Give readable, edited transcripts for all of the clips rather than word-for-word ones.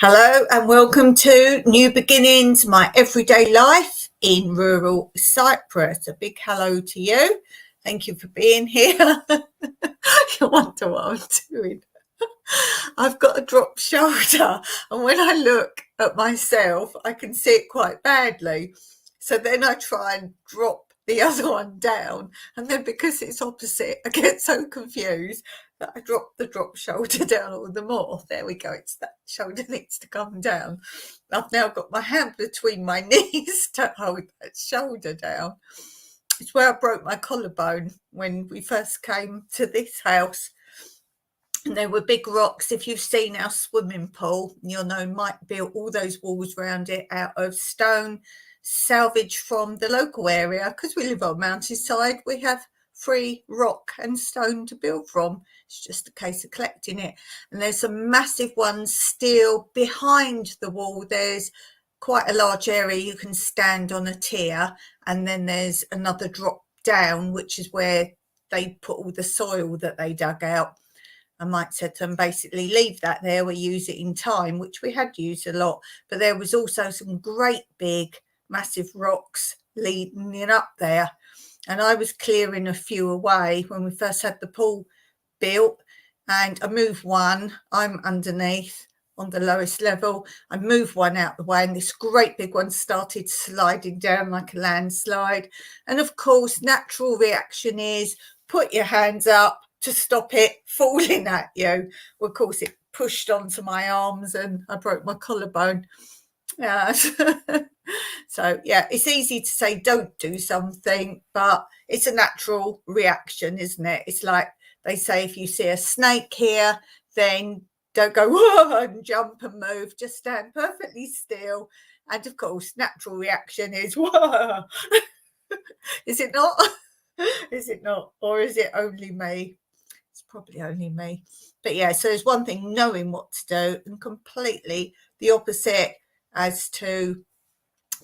Hello and welcome to New Beginnings, my everyday life in rural Cyprus. A big hello to you. Thank you for being here. You wonder what I'm doing. I've got a drop shoulder, and when I look at myself, I can see it quite badly. So then I try and drop the other one down, and then because it's opposite, I get so confused that I drop the drop shoulder down all the more. There we go. It's that shoulder needs to come down. I've now got my hand between my knees to hold that shoulder down. It's where I broke my collarbone when we first came to this house. And there were big rocks. If you've seen our swimming pool, you'll know Mike built all those walls around it out of stone, salvaged from the local area. Because we live on a mountainside, we have free rock and stone to build from. It's just a case of collecting it. And there's some massive ones still behind the wall. There's quite a large area you can stand on a tier, and then there's another drop down, which is where they put all the soil that they dug out. And Mike said to them, basically leave that there, we use it in time, which we had used a lot. But there was also some great big, massive rocks leading up there. And I was clearing a few away when we first had the pool built. And I moved one, I'm underneath on the lowest level. I moved one out the way, and this great big one started sliding down like a landslide. And of course, natural reaction is put your hands up to stop it falling at you. Well, of course, it pushed onto my arms and I broke my collarbone. Yeah. So, yeah, it's easy to say don't do something, but it's a natural reaction, isn't it? It's like they say, if you see a snake here, then don't go whoa and jump and move. Just stand perfectly still. And, of course, natural reaction is whoa. Is it not? Is it not? Or is it only me? It's probably only me. But yeah, so there's one thing knowing what to do, and completely the opposite as to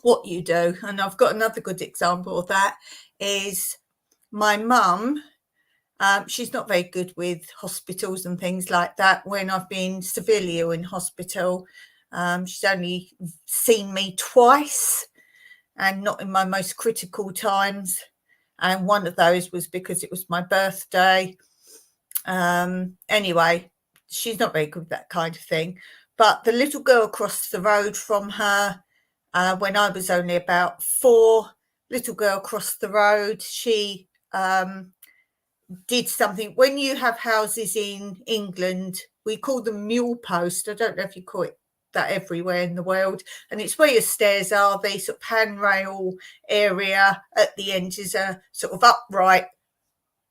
what you do. And I've got another good example of that is my mum. She's not very good with hospitals and things like that. When I've been severely ill in hospital, she's only seen me twice, and not in my most critical times. And one of those was because it was my birthday. Anyway, she's not very good with that kind of thing. But the little girl across the road from her, when I was only about 4, little girl across the road, she did something. When you have houses in England, we call them mule posts. I don't know if you call it that everywhere in the world. And it's where your stairs are, the sort of handrail area. At the end is a sort of upright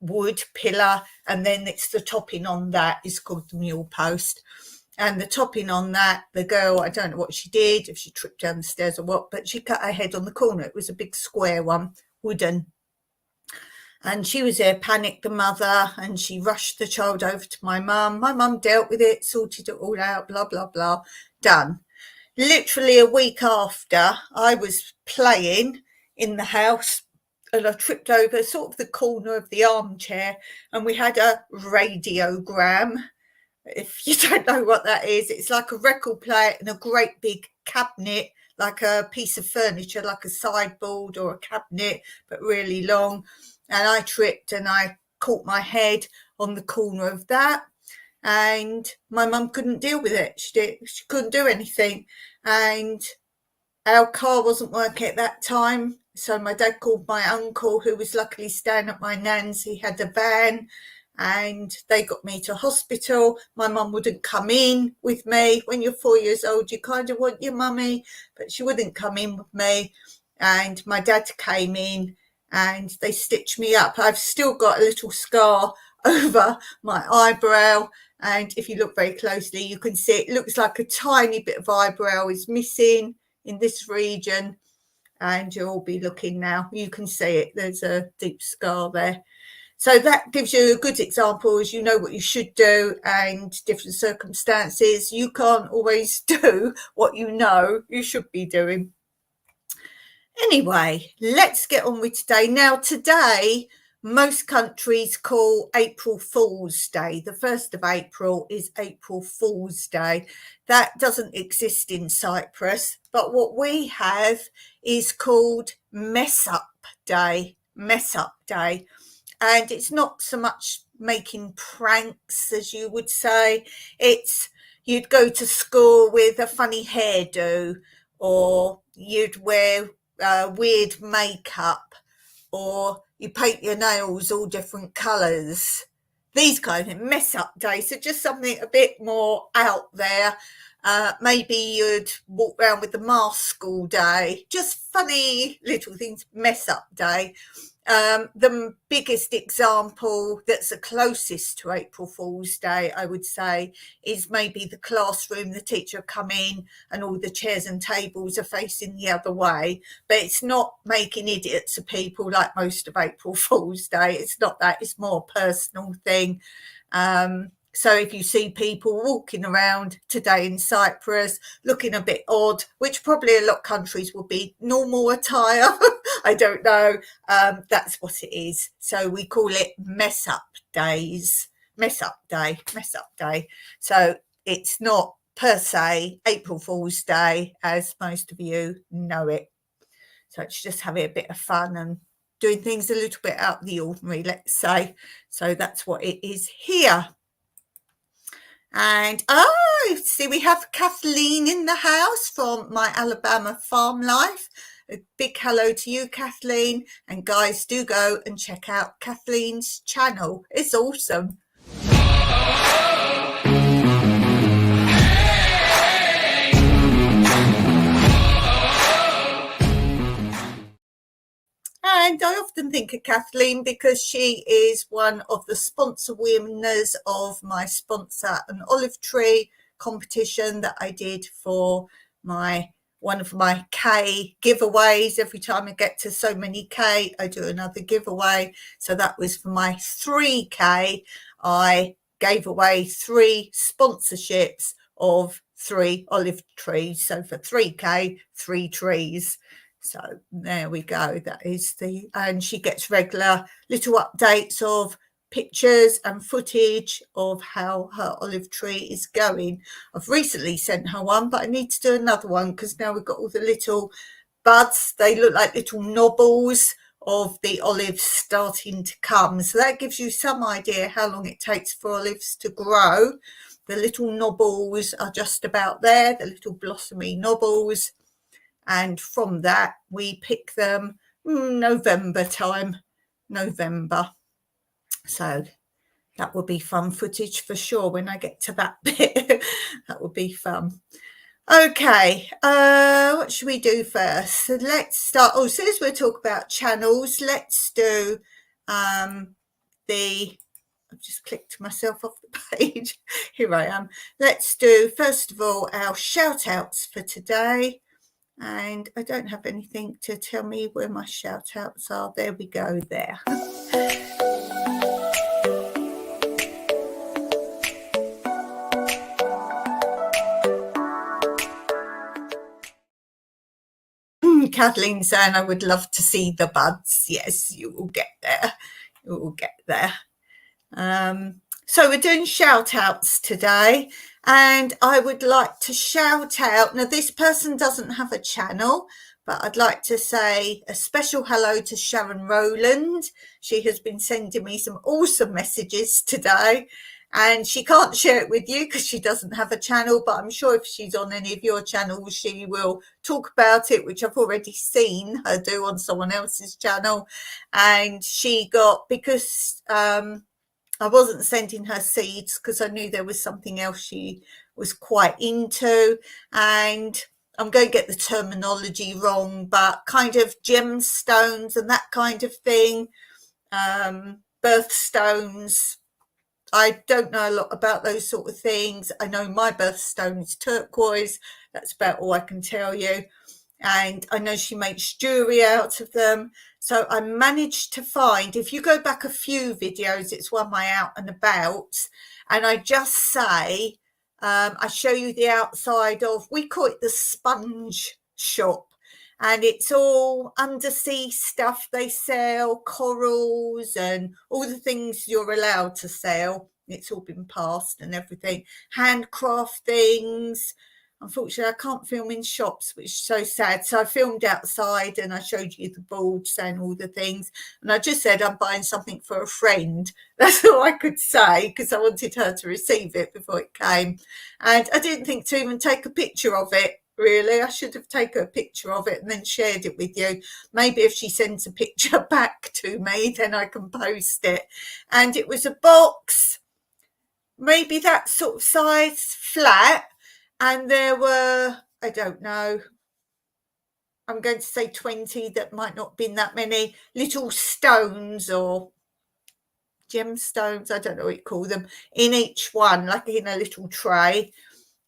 wood pillar, and then it's the topping on that is called the mule post. And the topping on that, the girl, I don't know what she did, if she tripped down the stairs or what, but she cut her head on the corner. It was a big square one, wooden. And she was there, panicked, the mother, and she rushed the child over to my mum. My mum dealt with it, sorted it all out, blah, blah, blah, done. Literally a week after, I was playing in the house, and I tripped over sort of the corner of the armchair, and we had a radiogram. If you don't know what that is, it's like a record player in a great big cabinet, like a piece of furniture, like a sideboard or a cabinet, but really long. And I tripped and I caught my head on the corner of that. And my mum couldn't deal with it. She couldn't do anything. And our car wasn't working at that time. So my dad called my uncle, who was luckily staying at my nan's. He had a van, and they got me to hospital. My mum wouldn't come in with me. When you're 4 years old, you kind of want your mummy, but she wouldn't come in with me. And my dad came in and they stitched me up. I've still got a little scar over my eyebrow. And if you look very closely, you can see it looks like a tiny bit of eyebrow is missing in this region. And you'll be looking now. You can see it. There's a deep scar there. So that gives you a good example, as you know what you should do, and different circumstances. You can't always do what you know you should be doing. Anyway, let's get on with today. Now, today most countries call April Fool's Day. The 1st of April is April Fool's Day. That doesn't exist in Cyprus, but what we have is called Mess Up Day. Mess Up Day. And it's not so much making pranks, as you would say. It's you'd go to school with a funny hairdo, or you'd wear weird makeup, or you paint your nails all different colours. These kind of mess up days. So just something a bit more out there. Maybe you'd walk around with the mask all day. Just funny little things, mess up day. The biggest example that's the closest to April Fool's Day, I would say, is maybe the classroom. The teacher come in and all the chairs and tables are facing the other way, but it's not making idiots of people like most of April Fool's Day. It's not that. It's more a personal thing. So if you see people walking around today in Cyprus looking a bit odd, which probably a lot of countries will be normal attire, I don't know, that's what it is. So we call it mess up days, mess up day, mess up day. So it's not per se April Fool's Day as most of you know it. So it's just having a bit of fun and doing things a little bit out of the ordinary, let's say. So that's what it is here. And see, we have Kathleen in the house from My Alabama Farm Life. A big hello to you, Kathleen. And guys, do go and check out Kathleen's channel. It's awesome. And I often think of Kathleen because she is one of the sponsor winners of my Sponsor an Olive Tree competition that I did for one of my K giveaways. Every time I get to so many K, I do another giveaway. So that was for my 3K. I gave away 3 sponsorships of 3 olive trees. So for 3K, 3 trees. So there we go. That is and she gets regular little updates of pictures and footage of how her olive tree is going. I've recently sent her one, but I need to do another one because now we've got all the little buds. They look like little knobbles of the olives starting to come. So that gives you some idea how long it takes for olives to grow. The little knobbles are just about there, the little blossomy knobbles. And from that, we pick them November time, November. So that will be fun footage for sure when I get to that bit. That will be fun. Okay, what should we do first? So let's start. Oh, since we're talking about channels, let's do I've just clicked myself off the page. Here I am. Let's do, first of all, our shout outs for today. And I don't have anything to tell me where my shout outs are. There we go there. Kathleen saying I would love to see the buds. Yes, you will get there. You will get there. So we're doing shout outs today, and I would like to shout out. Now, this person doesn't have a channel, but I'd like to say a special hello to Sharon Rowland. She has been sending me some awesome messages today, and she can't share it with you because she doesn't have a channel, but I'm sure if she's on any of your channels, she will talk about it, which I've already seen her do on someone else's channel. And she got, because I wasn't sending her seeds because I knew there was something else she was quite into, and I'm going to get the terminology wrong, but kind of gemstones and that kind of thing, birthstones. I don't know a lot about those sort of things. I know my birthstone is turquoise. That's about all I can tell you. And I know she makes jewelry out of them. So I managed to find, if you go back a few videos, it's one of my out and about, and I just say, I show you the outside of, we call it the sponge shop. and it's all undersea stuff they sell, corals and all the things you're allowed to sell. It's all been passed and everything. Handcraft things. Unfortunately, I can't film in shops, which is so sad. So I filmed outside and I showed you the board saying all the things. And I just said I'm buying something for a friend. That's all I could say because I wanted her to receive it before it came. And I didn't think to even take a picture of it, really. I should have taken a picture of it and then shared it with you. Maybe if she sends a picture back to me, then I can post it. And it was a box, maybe that sort of size, flat. And there were, I don't know, I'm going to say 20, that might not have been that many, little stones or gemstones, I don't know what you call them, in each one, like in a little tray.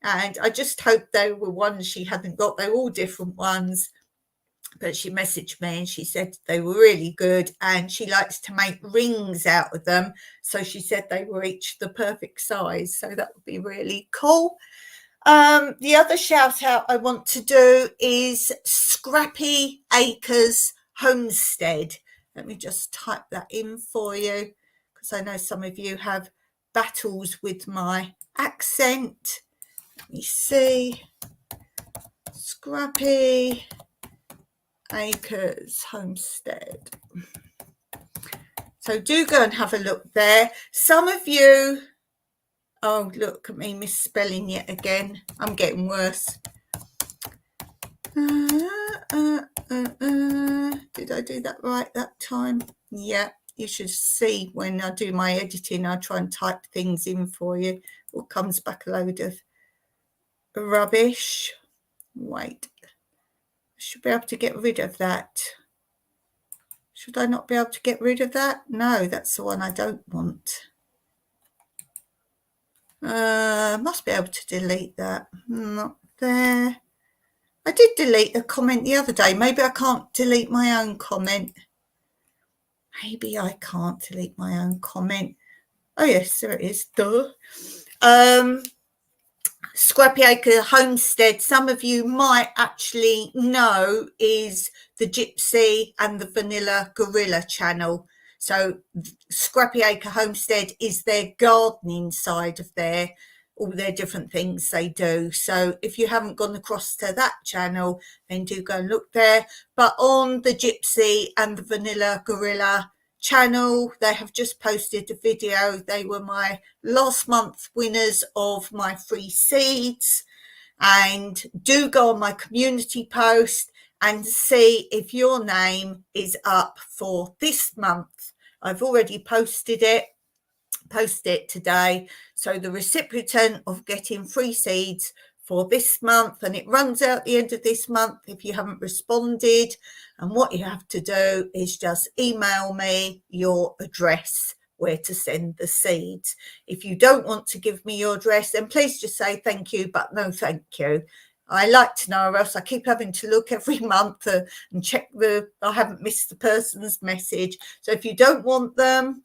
And I just hoped they were ones she hadn't got. They were all different ones. But she messaged me and she said they were really good and she likes to make rings out of them. So she said they were each the perfect size. So that would be really cool. The other shout out I want to do is Scrappy Acres Homestead. Let me just type that in for you because I know some of you have battles with my accent. Let me see. Scrappy Acres Homestead. So do go and have a look there. Some of you, oh, look at me misspelling yet again. I'm getting worse. Did I do that right that time? Yeah, you should see when I do my editing, I try and type things in for you. Or comes back a load of rubbish. Wait, I should be able to get rid of that. Should I not be able to get rid of that? No, that's the one I don't want. Must be able to delete that. Not there. I did delete a comment the other day. Maybe I can't delete my own comment. Maybe I can't delete my own comment. Oh, yes, there it is. Duh. Scrappy Acre Homestead, some of you might actually know, is the Gypsy and the Vanilla Gorilla channel. So Scrappy Acre Homestead is their gardening side of all their different things they do. So if you haven't gone across to that channel, then do go and look there. But on the Gypsy and the Vanilla Gorilla channel, they have just posted a video. They were my last month winners of my free seeds, and do go on my community post and see if your name is up for this month. I've already posted it today, so the recipient of getting free seeds for this month, and it runs out the end of this month if you haven't responded. And what you have to do is just email me your address where to send the seeds. If you don't want to give me your address, then please just say thank you, but no thank you. I like to know, or else I keep having to look every month and check I haven't missed the person's message. So if you don't want them,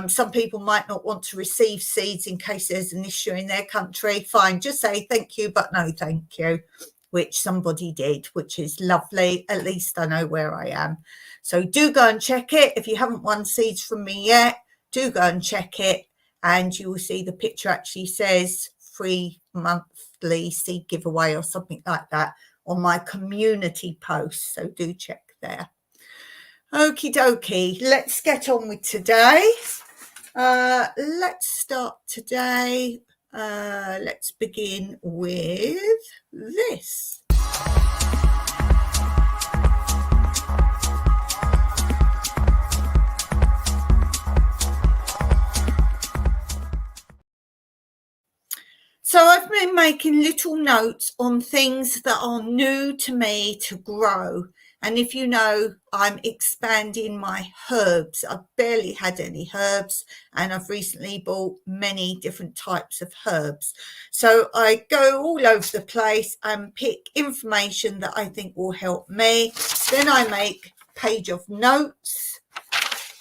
some people might not want to receive seeds in case there's an issue in their country. Fine, just say thank you, but no thank you, which somebody did, which is lovely. At least I know where I am. So do go and check it. If you haven't won seeds from me yet, do go and check it, and you will see the picture actually says free monthly seed giveaway or something like that on my community post. So do check there. Okie dokie, let's get on with today. Let's start today. Let's begin with this. So I've been making little notes on things that are new to me to grow. And if you know, I'm expanding my herbs. I've barely had any herbs, and I've recently bought many different types of herbs. So I go all over the place and pick information that I think will help me. Then I make a page of notes.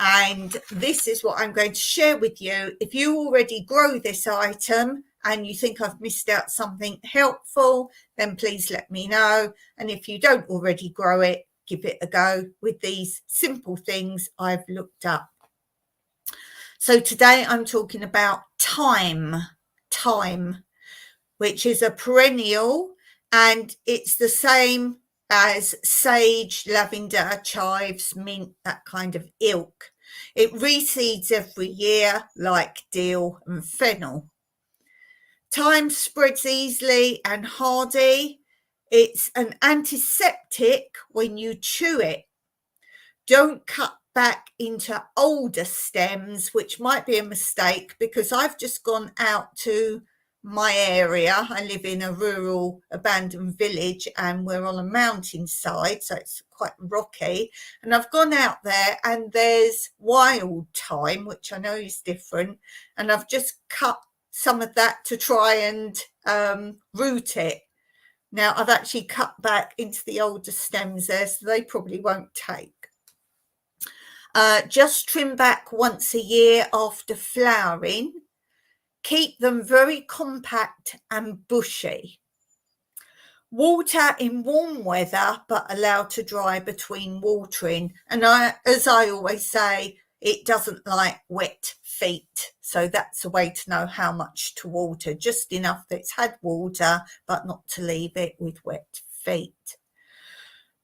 And this is what I'm going to share with you. If you already grow this item and you think I've missed out something helpful, then please let me know. And if you don't already grow it, give it a go with these simple things I've looked up. So today I'm talking about thyme, which is a perennial, and it's the same as sage, lavender, chives, mint, that kind of ilk. It reseeds every year like dill and fennel. Thyme spreads easily and hardy. It's an antiseptic when you chew it. Don't cut back into older stems, which might be a mistake because I've just gone out to my area. I live in a rural abandoned village and we're on a mountainside, so it's quite rocky. And I've gone out there and there's wild thyme, which I know is different. And I've just cut some of that to try and root it. Now I've actually cut back into the older stems there, so they probably won't take. Just trim back once a year after flowering. Keep them very compact and bushy. Water in warm weather, but allow to dry between watering. And as I always say, it doesn't like wet feet. So that's a way to know how much to water. Just enough that it's had water, but not to leave it with wet feet.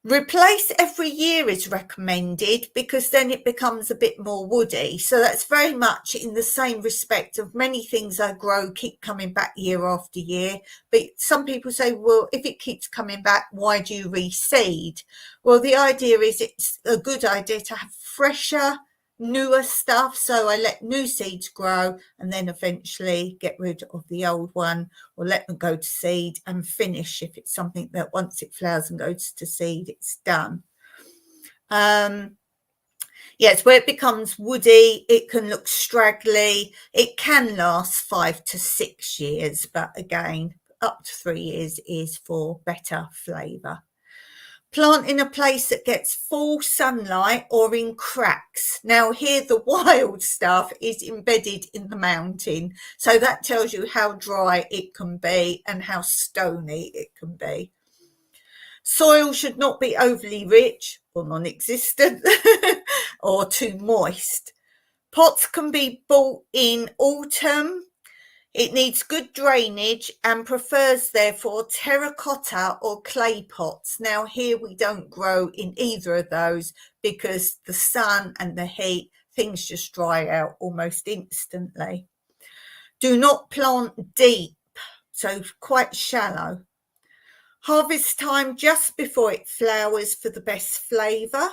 Replace every year is recommended because then it becomes a bit more woody. So that's very much in the same respect of many things I grow keep coming back year after year. But some people say, well, if it keeps coming back, why do you reseed? Well, the idea is it's a good idea to have fresher, newer stuff. So I let new seeds grow and then eventually get rid of the old one or let them go to seed and finish if it's something that once it flowers and goes to seed, it's done. Yes, where it becomes woody, it can look straggly. It can last 5 to 6 years, but again, up to 3 years is for better flavour. Plant in a place that gets full sunlight or in cracks. Now here the wild stuff is embedded in the mountain. So that tells you how dry it can be and how stony it can be. Soil should not be overly rich or non-existent or too moist. Pots can be bought in autumn. It needs good drainage and prefers, therefore, terracotta or clay pots. Now, here we don't grow in either of those because the sun and the heat, things just dry out almost instantly. Do not plant deep, so quite shallow. Harvest time just before it flowers for the best flavour.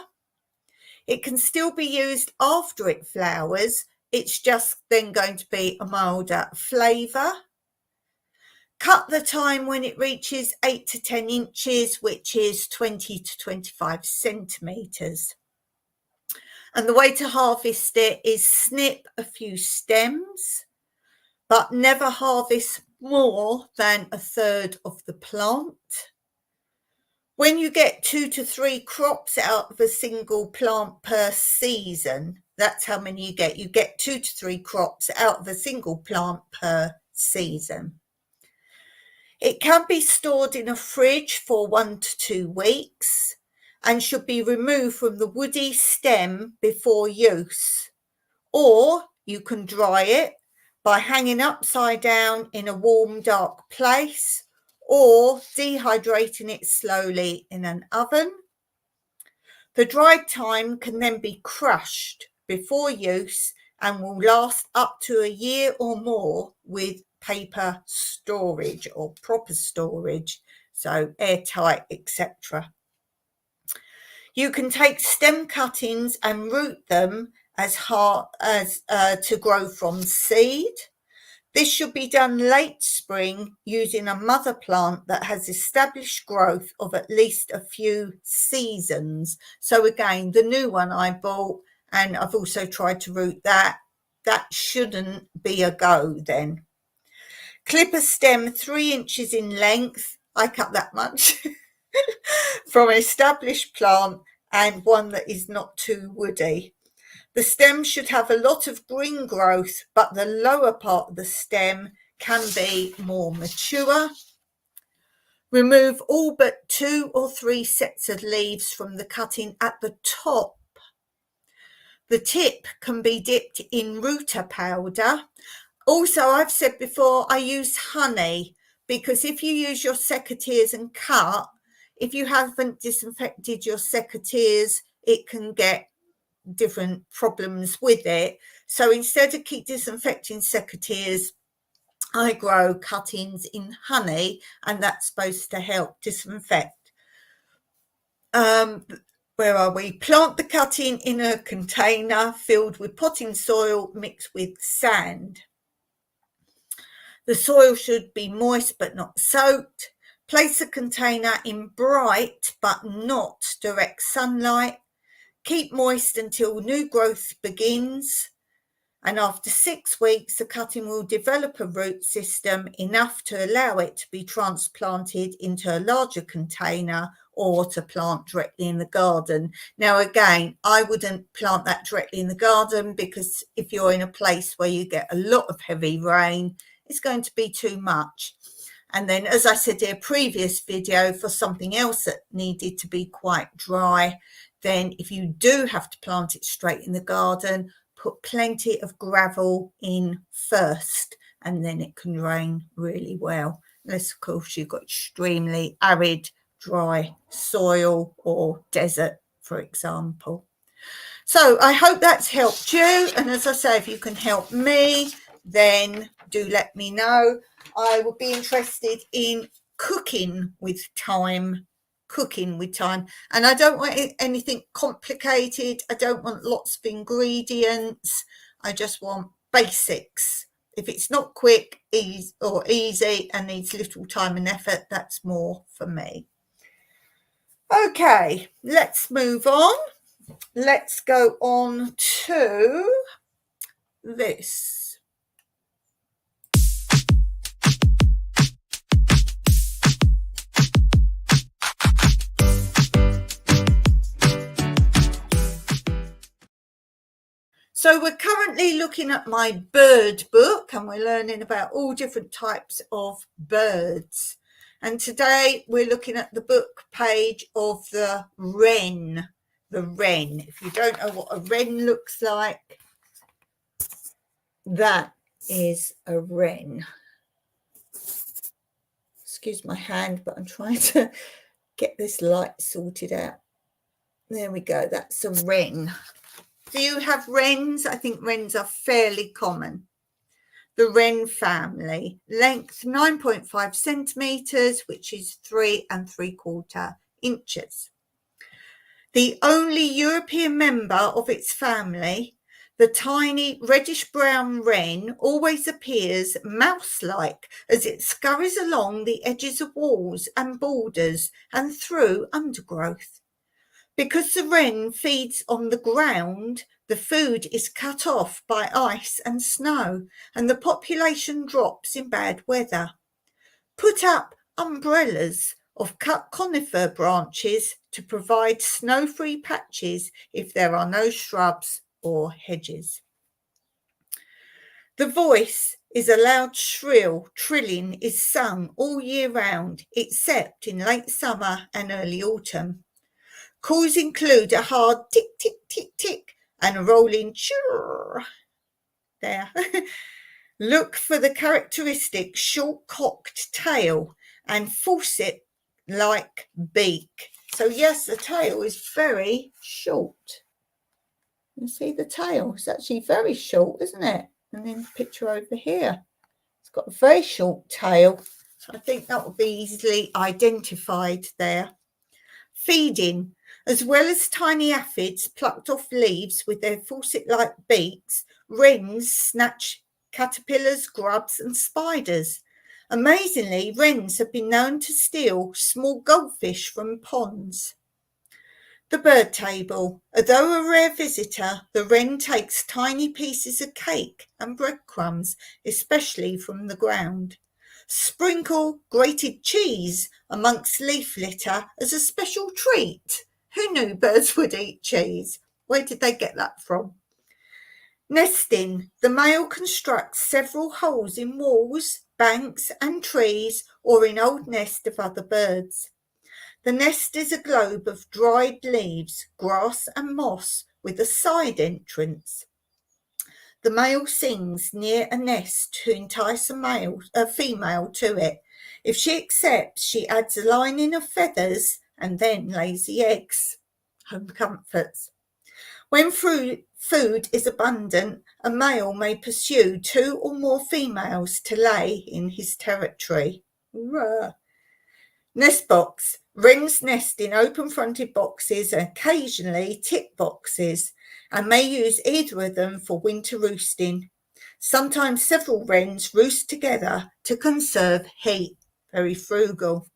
It can still be used after it flowers. It's just then going to be a milder flavour. Cut the thyme when it reaches 8 to 10 inches, which is 20 to 25 centimetres. And the way to harvest it is snip a few stems, but never harvest more than a third of the plant. When you get 2 to 3 crops out of a single plant per season, that's how many you get. You get 2 to 3 crops out of a single plant per season. It can be stored in a fridge for 1 to 2 weeks and should be removed from the woody stem before use. Or you can dry it by hanging upside down in a warm, dark place or dehydrating it slowly in an oven. The dried thyme can then be crushed before use and will last up to a year or more with paper storage or proper storage, so airtight, etc. You can take stem cuttings and root them as hard as to grow from seed. This should be done late spring using a mother plant that has established growth of at least a few seasons. So again, the new one I bought, and I've also tried to root that, that shouldn't be a go then. Clip a stem 3 inches in length, I cut that much, from an established plant and one that is not too woody. The stem should have a lot of green growth, but the lower part of the stem can be more mature. Remove all but 2 or 3 sets of leaves from the cutting at the top. The tip can be dipped in rooter powder. Also, I've said before, I use honey, because if you use your secateurs and cut, if you haven't disinfected your secateurs, it can get different problems with it. So instead of keep disinfecting secateurs, I grow cuttings in honey, and that's supposed to help disinfect. Where are we? Plant the cutting in a container filled with potting soil mixed with sand. The soil should be moist but not soaked. Place the container in bright but not direct sunlight. Keep moist until new growth begins. And after 6 weeks, the cutting will develop a root system enough to allow it to be transplanted into a larger container or to plant directly in the garden. Now, again, I wouldn't plant that directly in the garden, because if you're in a place where you get a lot of heavy rain, it's going to be too much. And then, as I said in a previous video, for something else that needed to be quite dry, then if you do have to plant it straight in the garden, put plenty of gravel in first, and then it can drain really well. Unless, of course, you've got extremely arid, dry soil or desert, for example. So I hope that's helped you. And as I say, if you can help me, then do let me know. I would be interested in cooking with time. And I don't want anything complicated. I don't want lots of ingredients. I just want basics. If it's not quick, easy and needs little time and effort, that's more for me. Okay, let's move on. Let's go on to this. So we're currently looking at my bird book, and we're learning about all different types of birds. And today we're looking at the book page of the wren. The wren. If you don't know what a wren looks like, that is a wren. Excuse my hand, but I'm trying to get this light sorted out. There we go. That's a wren. Do you have wrens? I think wrens are fairly common. The wren family. Length 9.5 centimetres, which is 3 3/4 inches. The only European member of its family, the tiny reddish-brown wren always appears mouse-like as it scurries along the edges of walls and borders and through undergrowth. Because the wren feeds on the ground, the food is cut off by ice and snow, and the population drops in bad weather. Put up umbrellas of cut conifer branches to provide snow-free patches if there are no shrubs or hedges. The voice is a loud shrill. Trilling is sung all year round, except in late summer and early autumn. Calls include a hard tick, tick, tick, tick and a rolling churr. There. Look for the characteristic short-cocked tail and faucet-like beak. So yes, the tail is very short. You see the tail? It's actually very short, isn't it? And then the picture over here. It's got a very short tail. So I think that will be easily identified there. Feeding. As well as tiny aphids plucked off leaves with their faucet-like beaks, wrens snatch caterpillars, grubs and spiders. Amazingly, wrens have been known to steal small goldfish from ponds. The bird table. Although a rare visitor, the wren takes tiny pieces of cake and breadcrumbs, especially from the ground. Sprinkle grated cheese amongst leaf litter as a special treat. Who knew birds would eat cheese? Where did they get that from? Nesting. The male constructs several holes in walls, banks and trees, or in old nests of other birds. The nest is a globe of dried leaves, grass and moss with a side entrance. The male sings near a nest to entice a female to it. If she accepts, she adds a lining of feathers and then lays the eggs. Home comforts. When food is abundant, a male may pursue 2 or more females to lay in his territory. Nest box. Wrens nest in open-fronted boxes and occasionally tip boxes, and may use either of them for winter roosting. Sometimes several wrens roost together to conserve heat. Very frugal.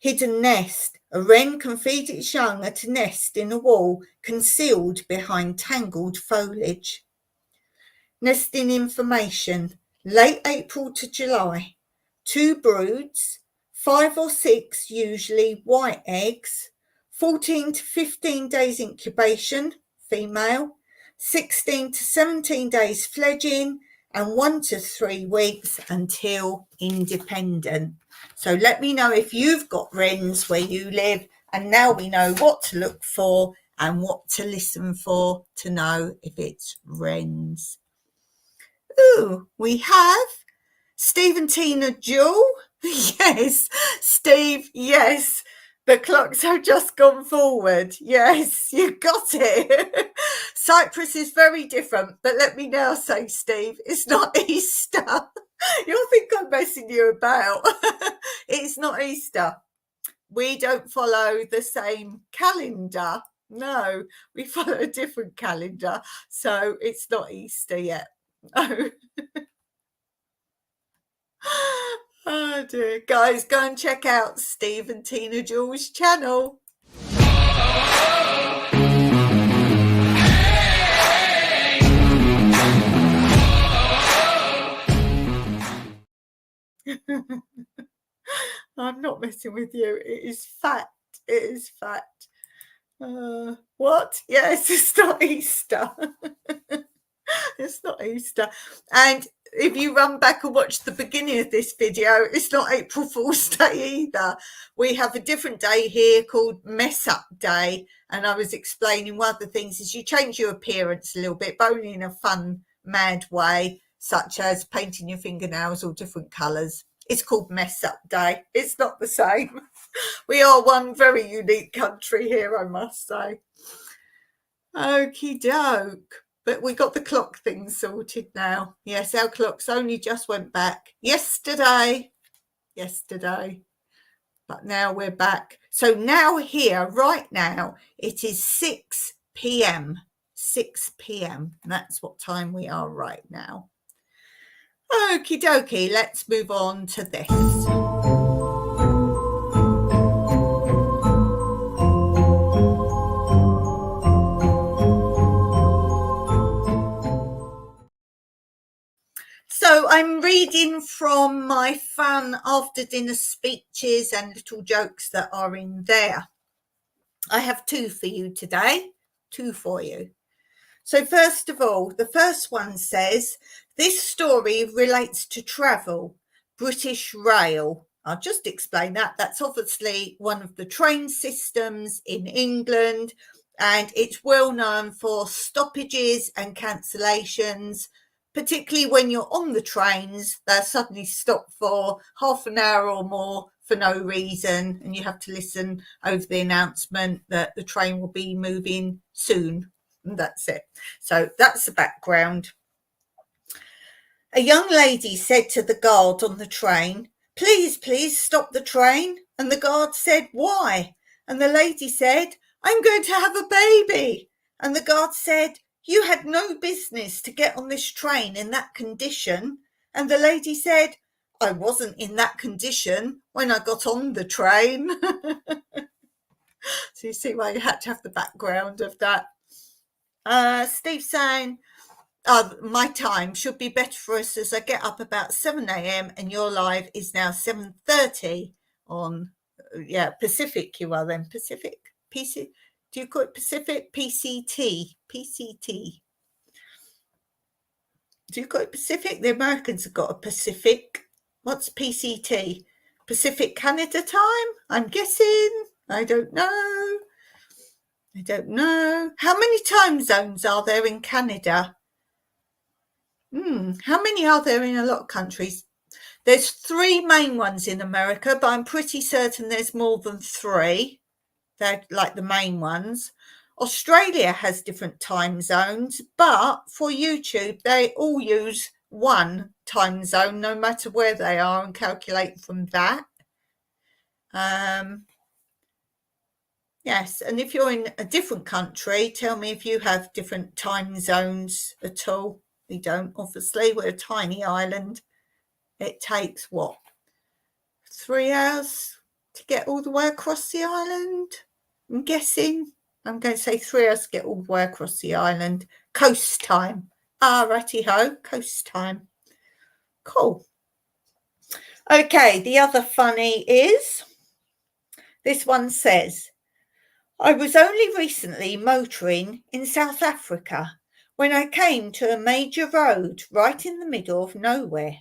Hidden nest. A wren can feed its young at a nest in a wall concealed behind tangled foliage. Nesting information. Late April to July. 2 broods. 5 or 6 usually white eggs. 14 to 15 days incubation, female. 16 to 17 days fledging, and 1 to 3 weeks until independent. So let me know if you've got wrens where you live, and now we know what to look for and what to listen for to know if it's wrens. Ooh, we have Steve and Tina Jewel. Yes, Steve, yes. The clocks have just gone forward. Yes, you got it. Cyprus is very different, but let me now say, Steve, it's not Easter. You'll think I'm messing you about. It's not Easter. We don't follow the same calendar. No, we follow a different calendar. So it's not Easter yet. No. Oh dear. Guys, go and check out Steve and Tina Jewel's channel. I'm not messing with you. It is fact. It is fact. What? Yes, it's not Easter. It's not Easter. And if you run back and watch the beginning of this video, it's not April Fool's Day either. We have a different day here called Mess Up Day. And I was explaining one of the things is you change your appearance a little bit, but only in a fun, mad way, such as painting your fingernails all different colours. It's called Mess Up Day. It's not the same. We are one very unique country here, I must say. Okie doke. But we got the clock thing sorted now. Yes, our clocks only just went back yesterday. But now we're back. So now here, right now, it is 6 p.m. 6 p.m. That's what time we are right now. Okie dokie, let's move on to this. So I'm reading from my fun after dinner speeches and little jokes that are in there. I have 2 for you today, 2 for you. So first of all, the first one says, this story relates to travel, British Rail. I'll just explain that. That's obviously one of the train systems in England, and it's well known for stoppages and cancellations, particularly when you're on the trains. They're suddenly stopped for half an hour or more for no reason, and you have to listen over the announcement that the train will be moving soon. And that's it. So that's the background. A young lady said to the guard on the train, please stop the train. And the guard said, why? And the lady said, I'm going to have a baby. And the guard said, you had no business to get on this train in that condition. And the lady said, I wasn't in that condition when I got on the train. So you see why you had to have the background of that. Steve saying, my time should be better for us as I get up about 7 a.m. and your live is now 7:30 on, Pacific you are then. Pacific? PC? Do you call it Pacific? PCT? PCT. Do you call it Pacific? The Americans have got a Pacific. What's PCT? Pacific Canada time? I'm guessing. I don't know. How many time zones are there in Canada? How many are there in a lot of countries? There's 3 main ones in America, but I'm pretty certain there's more than 3. They're like the main ones. Australia has different time zones, but for YouTube, they all use one time zone, no matter where they are, and calculate from that. Yes, and if you're in a different country, tell me if you have different time zones at all. We don't, obviously. We're a tiny island. It takes, what, 3 hours to get all the way across the island? I'm guessing. I'm going to say 3 hours to get all the way across the island. Coast time. Righty-ho, coast time. Cool. Okay, the other funny is, this one says, I was only recently motoring in South Africa when I came to a major road right in the middle of nowhere.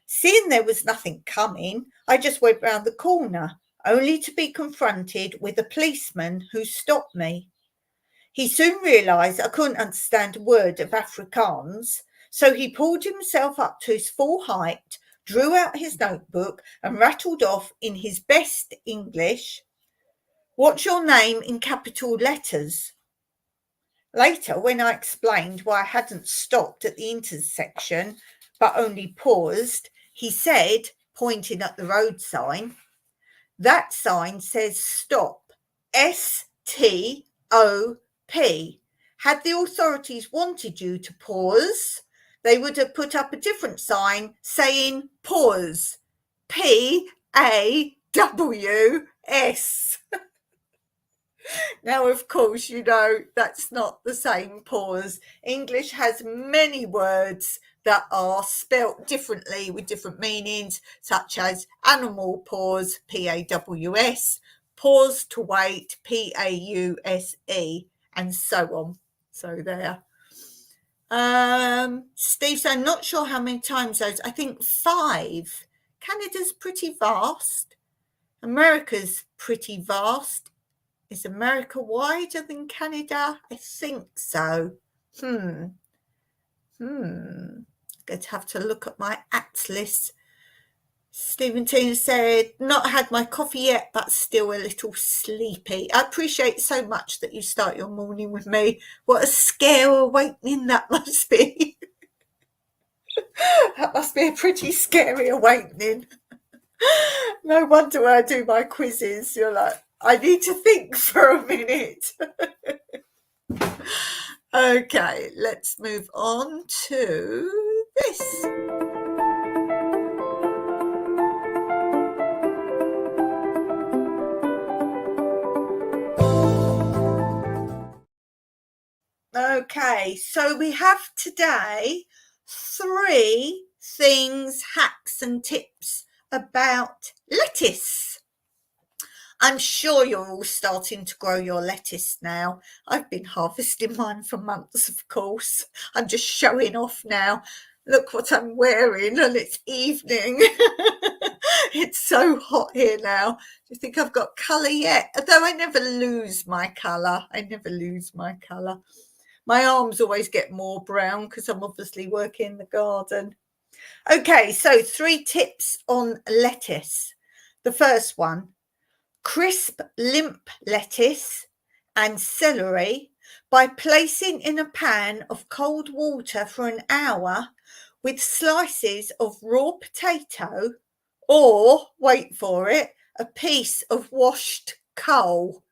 Seeing there was nothing coming, I just went round the corner, only to be confronted with a policeman who stopped me. He soon realised I couldn't understand a word of Afrikaans, so he pulled himself up to his full height, drew out his notebook and rattled off in his best English, "What's your name in capital letters?" Later, when I explained why I hadn't stopped at the intersection but only paused, he said, pointing at the road sign, "That sign says stop, STOP. Had the authorities wanted you to pause, they would have put up a different sign saying pause, PAWS." Now, of course, you know that's not the same pause. English has many words that are spelt differently with different meanings, such as animal pause, PAWS, pause to wait, PAUSE, and so on. So there. Steve, so I'm not sure how many time zones. I think 5. Canada's pretty vast. America's pretty vast. Is America wider than Canada? I think so. Going to have to look at my atlas. Stephen Tina said, not had my coffee yet, but still a little sleepy. I appreciate so much that you start your morning with me. What a scare awakening that must be. That must be a pretty scary awakening. No wonder when I do my quizzes, you're like, I need to think for a minute. Okay, let's move on to this. Okay, so we have today 3 things, hacks and tips about lettuce. I'm sure you're all starting to grow your lettuce now. I've been harvesting mine for months, of course. I'm just showing off now. Look what I'm wearing, and it's evening. It's so hot here now. Do you think I've got colour yet? Although I never lose my colour. My arms always get more brown because I'm obviously working in the garden. Okay, so 3 tips on lettuce. The first one, crisp limp lettuce and celery by placing in a pan of cold water for an hour with slices of raw potato or, wait for it, a piece of washed coal.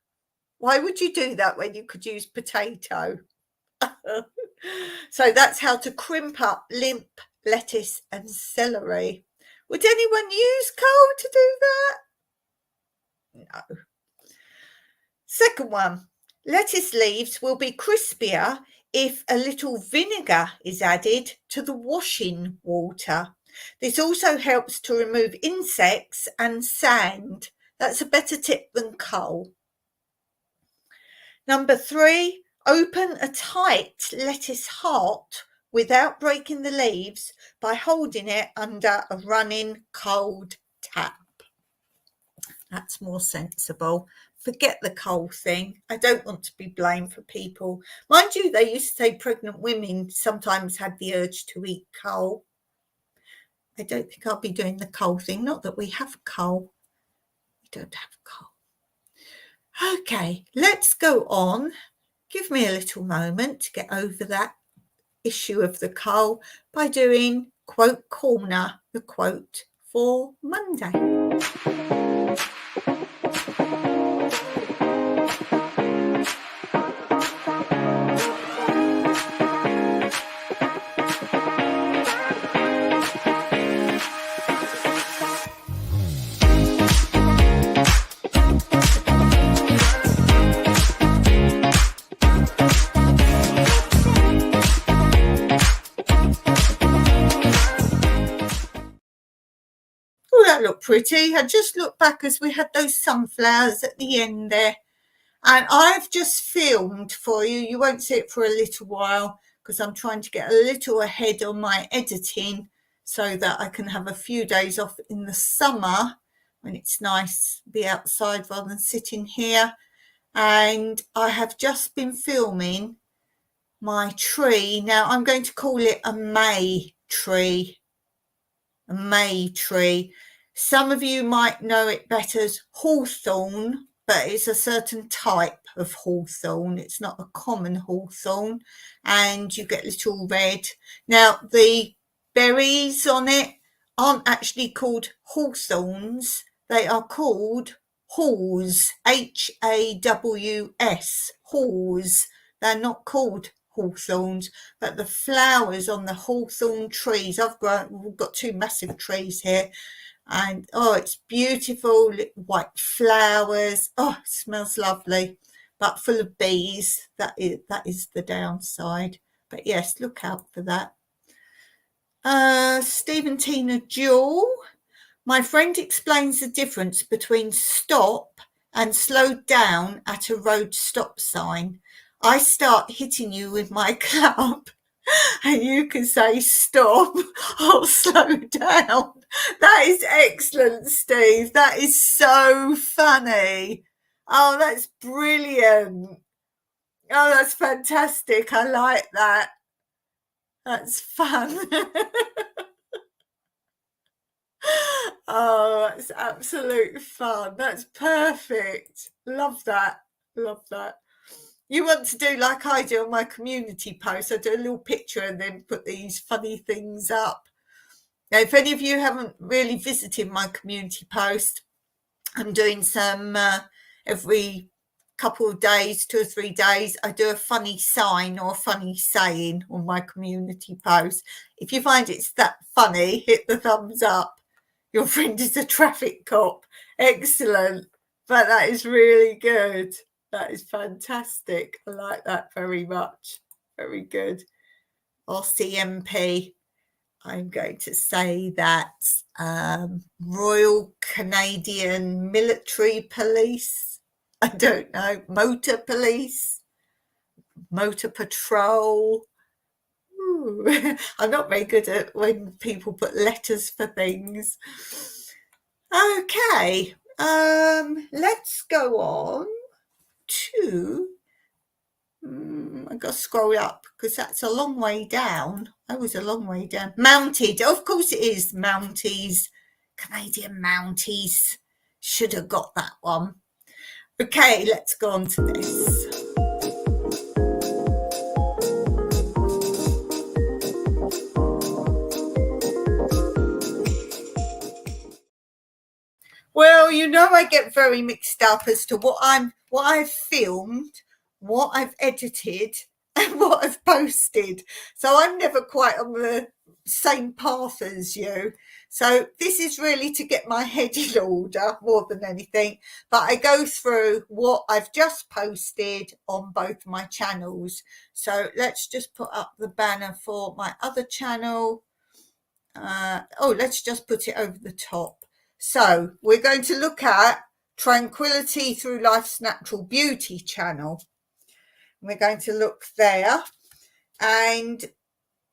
Why would you do that when you could use potato? So that's how to crimp up limp lettuce and celery. Would anyone use coal to do that? No. Second one, lettuce leaves will be crispier if a little vinegar is added to the washing water. This also helps to remove insects and sand. That's a better tip than coal. Number 3, open a tight lettuce heart without breaking the leaves by holding it under a running cold tap. That's more sensible. Forget the coal thing. I don't want to be blamed for people. Mind you, they used to say pregnant women sometimes had the urge to eat coal. I don't think I'll be doing the coal thing. Not that we have coal. We don't have coal. Okay, let's go on. Give me a little moment to get over that issue of the coal by doing Quote Corner, the quote for Monday. Oh, that looked pretty. I just looked back as we had those sunflowers at the end there. And I've just filmed for you. You won't see it for a little while because I'm trying to get a little ahead on my editing so that I can have a few days off in the summer when it's nice to be outside rather than sitting here. And I have just been filming my tree. Now I'm going to call it a May tree. A May tree. Some of you might know it better as hawthorn, but it's a certain type of hawthorn. It's not a common hawthorn, and you get little red. Now, the berries on it aren't actually called hawthorns. They are called haws, Haws, haws. They're not called hawthorns, but the flowers on the hawthorn trees, we've got two massive trees here, and it's beautiful, white flowers. It smells lovely, but full of bees. That is the downside, but yes, look out for that. Stephen Tina Jewel, my friend explains the difference between stop and slow down at a road stop sign. I start hitting you with my club and you can say stop or slow down. That is excellent, Steve. That is so funny. Oh, that's brilliant. Oh, that's fantastic. I like that. That's fun. Oh, that's absolute fun. That's perfect. Love that. Love that. You want to do like I do on my community post. I do a little picture and then put these funny things up. Now, if any of you haven't really visited my community post, I'm doing some every couple of days, 2 or 3 days, I do a funny sign or a funny saying on my community post. If you find it's that funny, hit the thumbs up. Your friend is a traffic cop. Excellent. But that is really good. That is fantastic. I like that very much. Very good. RCMP. I'm going to say that Royal Canadian Military Police. I don't know. Motor Police. Motor Patrol. Ooh. I'm not very good at when people put letters for things. Okay. Let's go on to I've got to scroll up because that's a long way down. That was a long way down. Mounted. Of course it is. Mounties. Canadian Mounties. Should have got that one. Okay, let's go on to this. Well, I get very mixed up as to what I've filmed, what I've edited, and what I've posted. So I'm never quite on the same path as you. So this is really to get my head in order more than anything. But I go through what I've just posted on both my channels. So let's just put up the banner for my other channel. Let's just put it over the top. So we're going to look at Tranquility Through Life's Natural Beauty channel. We're going to look there, and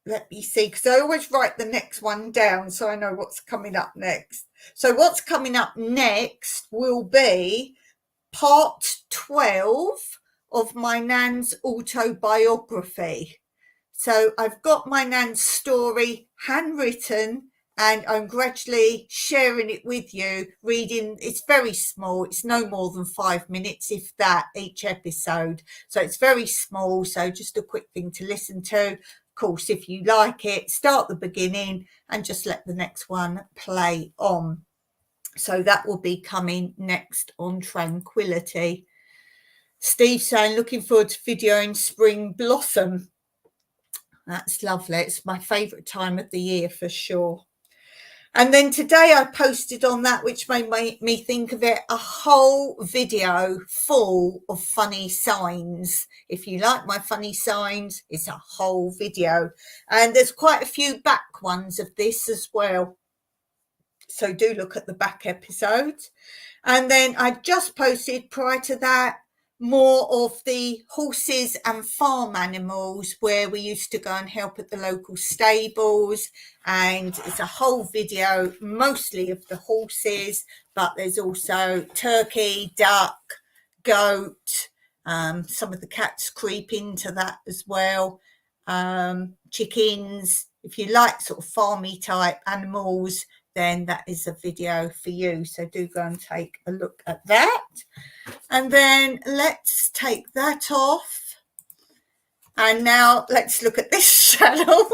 let me see, because I always write the next one down so I know what's coming up next. So what's coming up next will be part 12 of my nan's autobiography. So I've got my nan's story handwritten, and I'm gradually sharing it with you, reading. It's very small. It's no more than 5 minutes, if that, each episode. So it's very small. So just a quick thing to listen to. Of course, if you like it, start the beginning and just let the next one play on. So that will be coming next on Tranquility. Steve saying, looking forward to videoing Spring Blossom. That's lovely. It's my favourite time of the year for sure. And then today I posted on that, which made me think of it, a whole video full of funny signs. If you like my funny signs, it's a whole video. And there's quite a few back ones of this as well. So do look at the back episodes. And then I just posted prior to that more of the horses and farm animals, where we used to go and help at the local stables, and it's a whole video mostly of the horses, but there's also turkey, duck, goat, some of the cats creep into that as well, chickens. If you like sort of farmy type animals, then that is a video for you, so do go and take a look at that. And then let's take that off. And now let's look at this channel.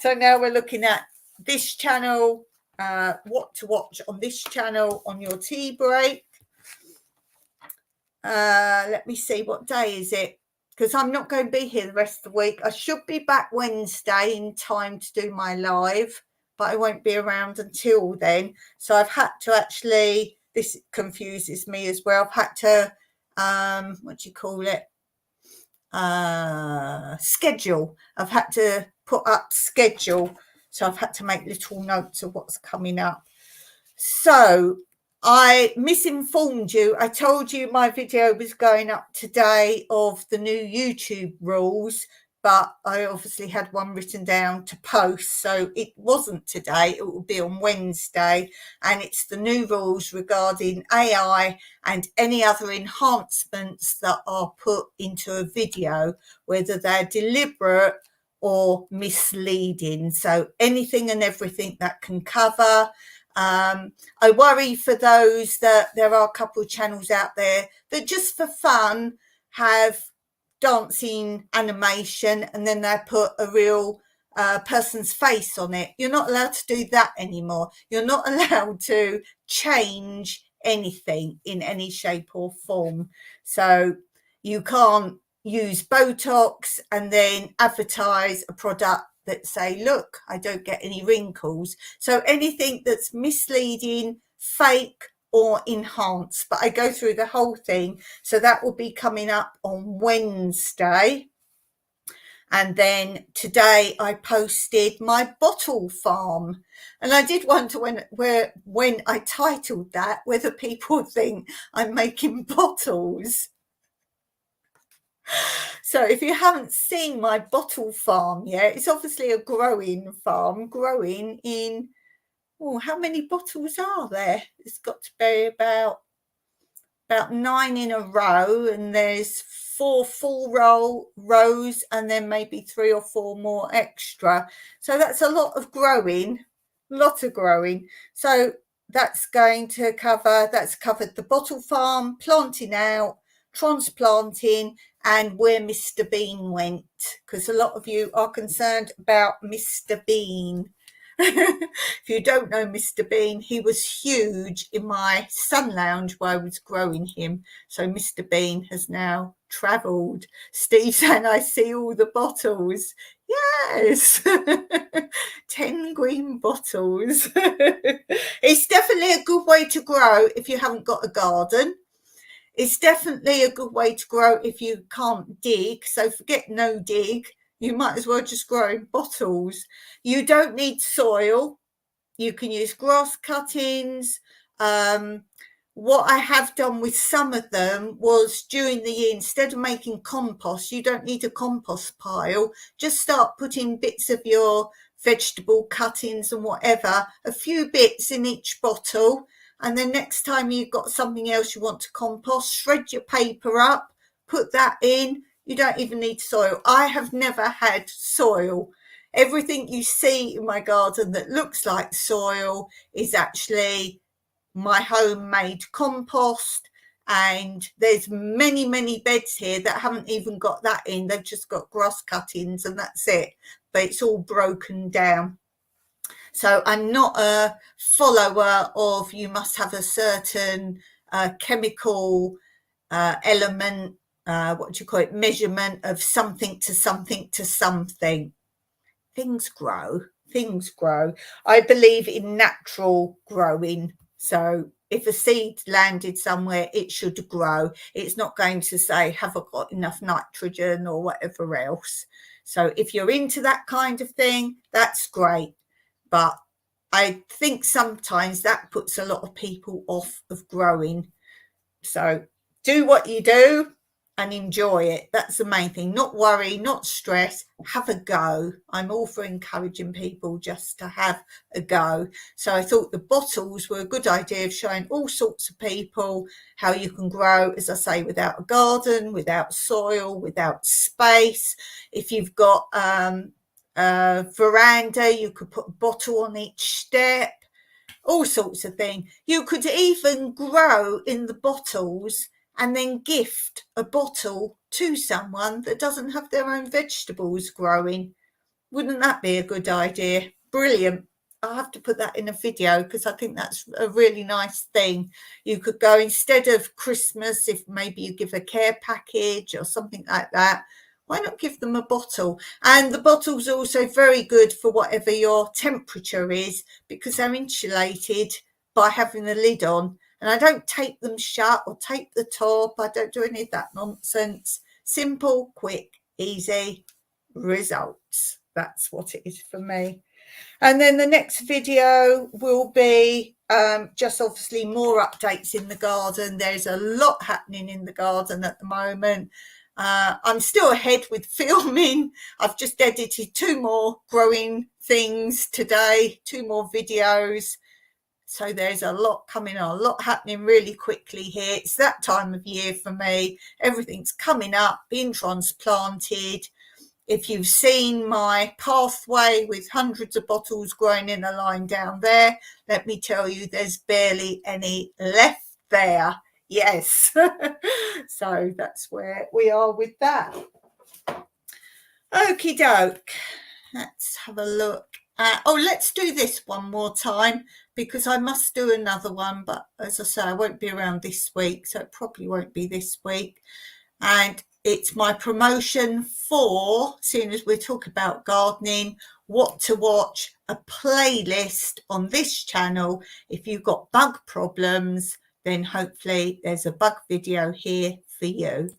So now we're looking at this channel, what to watch on this channel on your tea break. Let me see, what day is it? Because I'm not going to be here the rest of the week. I should be back Wednesday in time to do my live, but I won't be around until then. So I've had to actually, this confuses me as well, I've had to, what do you call it? Schedule. I've had to put up schedule. So I've had to make little notes of what's coming up. So I misinformed you. I told you my video was going up today of the new YouTube rules, but I obviously had one written down to post, so it wasn't today. It will be on Wednesday, and it's the new rules regarding AI and any other enhancements that are put into a video, whether they're deliberate or misleading. So anything and everything that can cover. I worry for those that there are a couple of channels out there that just for fun have dancing animation and then they put a real person's face on it. You're not allowed to do that anymore. You're not allowed to change anything in any shape or form. So you can't use Botox and then advertise a product that say, look, I don't get any wrinkles. So anything that's misleading, fake, or enhanced. But I go through the whole thing. So that will be coming up on Wednesday. And then today I posted my bottle farm. And I did wonder when I titled that, whether people think I'm making bottles. So if you haven't seen my bottle farm yet, it's obviously a growing farm, growing in, how many bottles are there? It's got to be about 9 in a row, and there's 4 full rows and then maybe 3 or 4 more extra. So that's a lot of growing. So that's covered the bottle farm, planting out, transplanting, and where Mr. Bean went, because a lot of you are concerned about Mr. Bean. If you don't know Mr. Bean, he was huge in my sun lounge where I was growing him. So Mr. Bean has now travelled. Steve saying, I see all the bottles. Yes, 10 green bottles. It's definitely a good way to grow if you haven't got a garden. It's definitely a good way to grow if you can't dig. So forget no dig. You might as well just grow in bottles. You don't need soil. You can use grass cuttings. what I have done with some of them was during the year, instead of making compost, you don't need a compost pile, just start putting bits of your vegetable cuttings and whatever, a few bits in each bottle, and then next time you've got something else you want to compost, shred your paper up, put that in. You don't even need soil. I have never had soil. Everything you see in my garden that looks like soil is actually my homemade compost, and there's many beds here that haven't even got that in. They've just got grass cuttings and that's it, but it's all broken down. So I'm not a follower of you must have a certain chemical element, what do you call it, measurement of something to something to something. Things grow. I believe in natural growing. So if a seed landed somewhere, it should grow. It's not going to say, have I got enough nitrogen or whatever else. So if you're into that kind of thing, that's great. But I think sometimes that puts a lot of people off of growing. So do what you do and enjoy it. That's the main thing. Not worry, not stress, have a go. I'm all for encouraging people just to have a go. So I thought the bottles were a good idea of showing all sorts of people how you can grow, as I say, without a garden, without soil, without space. If you've got a veranda, you could put a bottle on each step, all sorts of things. You could even grow in the bottles and then gift a bottle to someone that doesn't have their own vegetables growing. Wouldn't that be a good idea? Brilliant. I'll have to put that in a video because I think that's a really nice thing. You could go, instead of Christmas, if maybe you give a care package or something like that, why not give them a bottle? And the bottle's also very good for whatever your temperature is because they're insulated by having the lid on. And I don't tape them shut or tape the top. I don't do any of that nonsense. Simple, quick, easy results. That's what it is for me. And then the next video will be just obviously more updates in the garden. There's a lot happening in the garden at the moment. I'm still ahead with filming. I've just edited 2 more growing things today, 2 more videos. So there's a lot coming on, a lot happening really quickly here. It's that time of year for me. Everything's coming up, being transplanted. If you've seen my pathway with hundreds of bottles growing in a line down there, let me tell you, there's barely any left there. Yes. So that's where we are with that. Okie doke. Let's have a look. Let's do this one more time because I must do another one. But as I say, I won't be around this week, so it probably won't be this week. And it's my promotion for, seeing as we're talking about gardening, what to watch, a playlist on this channel. If you've got bug problems, then hopefully there's a bug video here for you.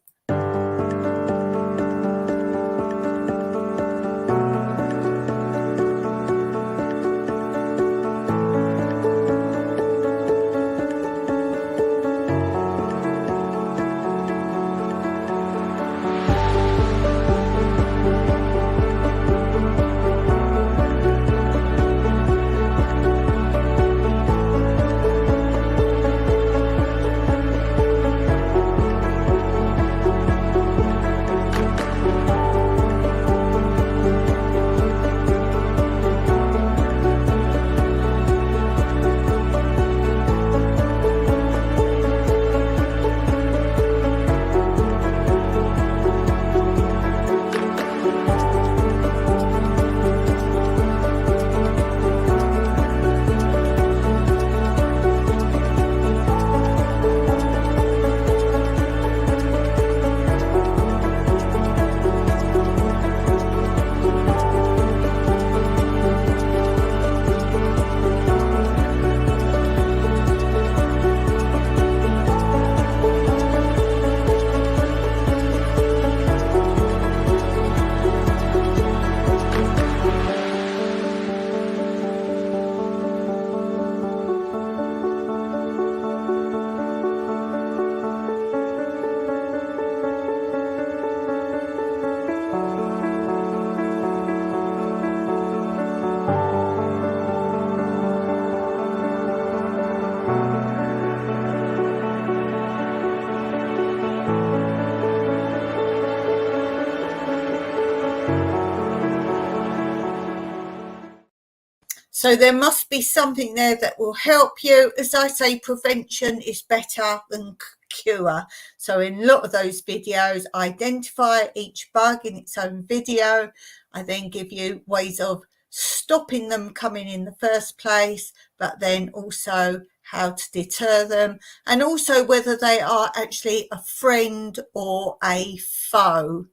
So there must be something there that will help you. As I say, prevention is better than cure. So in a lot of those videos, I identify each bug in its own video. I then give you ways of stopping them coming in the first place, but then also how to deter them, and also whether they are actually a friend or a foe.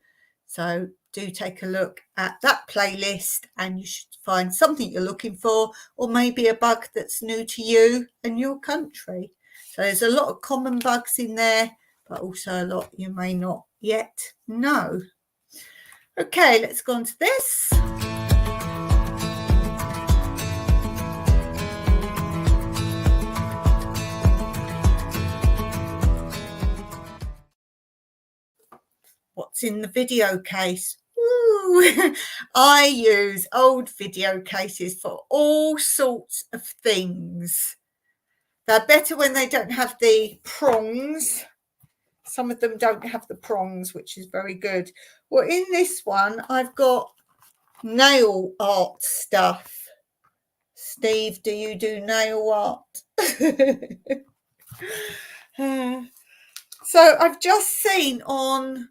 So do take a look at that playlist and you should find something you're looking for, or maybe a bug that's new to you and your country. So there's a lot of common bugs in there, but also a lot you may not yet know. Okay, let's go on to this. What's in the video case? Ooh, I use old video cases for all sorts of things. They're better when they don't have the prongs. Some of them don't have the prongs, which is very good. Well, in this one, I've got nail art stuff. Steve, do you do nail art? So I've just seen on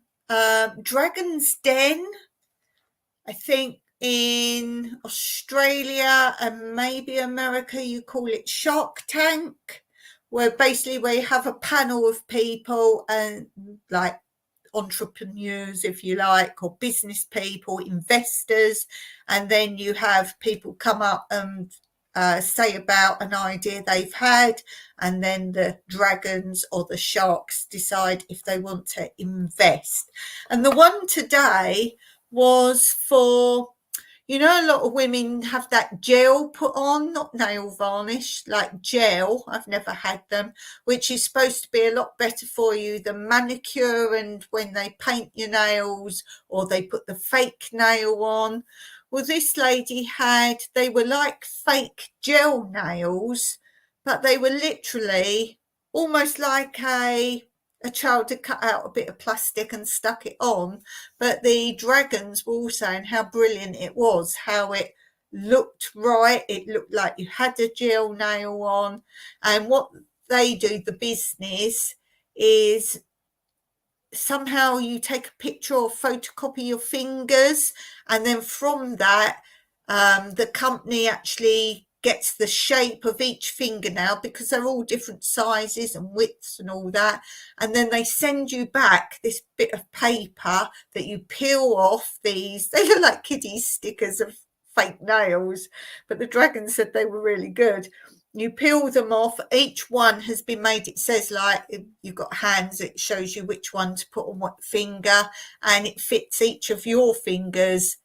Dragon's Den, I think in Australia and maybe America, you call it Shark Tank, where basically we have a panel of people and like entrepreneurs, if you like, or business people, investors, and then you have people come up and say about an idea they've had, and then the dragons or the sharks decide if they want to invest. And the one today was for, you know, a lot of women have that gel put on, not nail varnish, like gel. I've never had them, which is supposed to be a lot better for you than manicure and when they paint your nails or they put the fake nail on. Well, this lady had, they were like fake gel nails, but they were literally almost like a child had cut out a bit of plastic and stuck it on. But the dragons were all saying how brilliant it was, how it looked right. It looked like you had a gel nail on. And what they do, the business, is somehow you take a picture or photocopy your fingers, and then from that the company actually gets the shape of each fingernail, because they're all different sizes and widths and all that, and then they send you back this bit of paper that you peel off. These, they look like kiddies stickers of fake nails, but the dragon said they were really good. You peel them off, each one has been made, it says like if you've got hands, it shows you which one to put on what finger, and it fits each of your fingers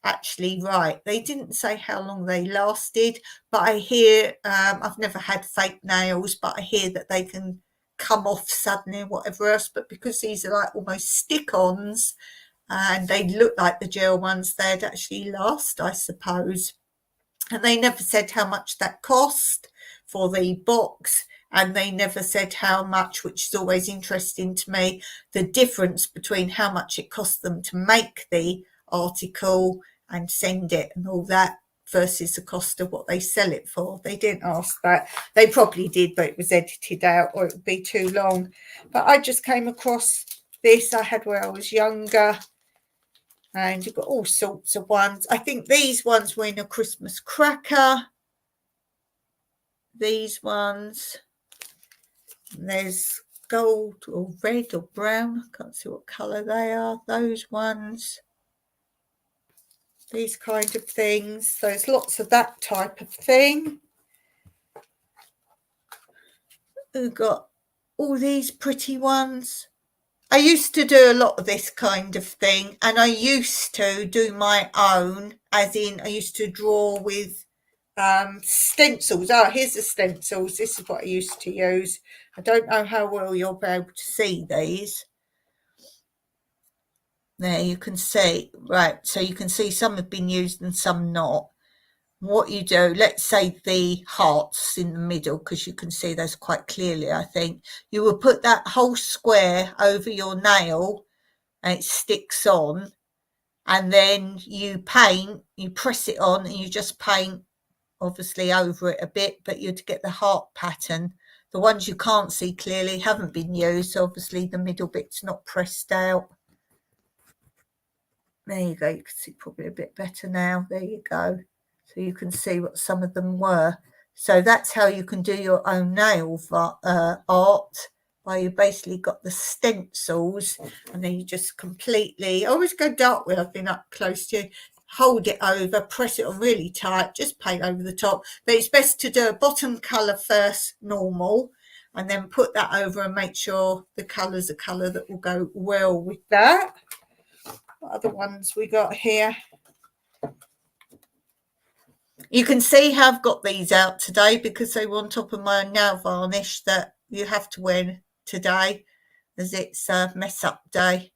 actually right. They didn't say how long they lasted, but I hear, I've never had fake nails, but I hear that they can come off suddenly and whatever else. But because these are like almost stick-ons and they look like the gel ones, they'd actually last, I suppose. And they never said how much that cost for the box, and they never said how much, which is always interesting to me, the difference between how much it cost them to make the article and send it and all that versus the cost of what they sell it for. They didn't ask that. They probably did, but it was edited out or it would be too long. But I just came across this. I had when I was younger, and you've got all sorts of ones. I think these ones were in a Christmas cracker. These ones. And there's gold or red or brown. I can't see what colour they are. Those ones. These kind of things. So there's lots of that type of thing. We've got all these pretty ones. I used to do a lot of this kind of thing, and I used to do my own, as in I used to draw with stencils. Oh, here's the stencils. This is what I used to use. I don't know how well you'll be able to see these. There you can see, right, so you can see some have been used and some not. What you do, let's say the hearts in the middle, because you can see those quite clearly, I think. You will put that whole square over your nail and it sticks on, and then you paint, you press it on and you just paint obviously over it a bit, but you'd get the heart pattern. The ones you can't see clearly haven't been used, so obviously the middle bit's not pressed out. There you go, you can see probably a bit better now. There you go. So you can see what some of them were. So that's how you can do your own nail art, where you basically got the stencils and then you just completely, I always go dark when I've been up close to you, hold it over, press it on really tight, just paint over the top. But it's best to do a bottom colour first, normal, and then put that over and make sure the colour's a colour that will go well with that. What other ones we got here? You can see how I've got these out today because they were on top of my nail varnish that you have to wear today as it's a mess up day.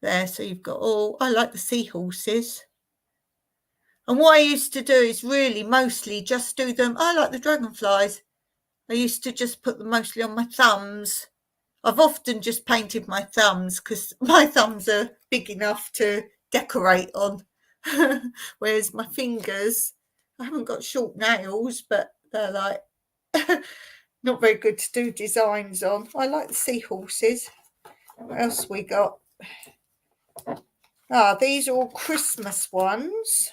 There, so you've got all, I like the seahorses. And what I used to do is really mostly just do them, I like the dragonflies. I used to just put them mostly on my thumbs. I've often just painted my thumbs because my thumbs are big enough to decorate on. Whereas my fingers, I haven't got short nails, but they're like not very good to do designs on. I like the seahorses. What else we got? These are all Christmas ones.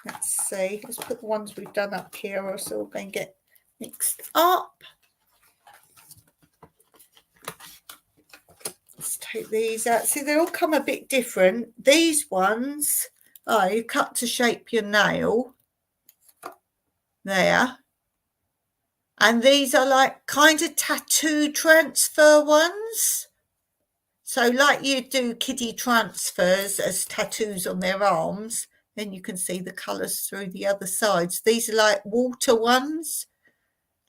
Let's see. Let's put the ones we've done up here, or else they're all going to get mixed up. Let's take these out. See, they all come a bit different. These ones, you cut to shape your nail. There. And these are like kind of tattoo transfer ones. So like you do kiddie transfers as tattoos on their arms, then you can see the colours through the other sides. These are like water ones.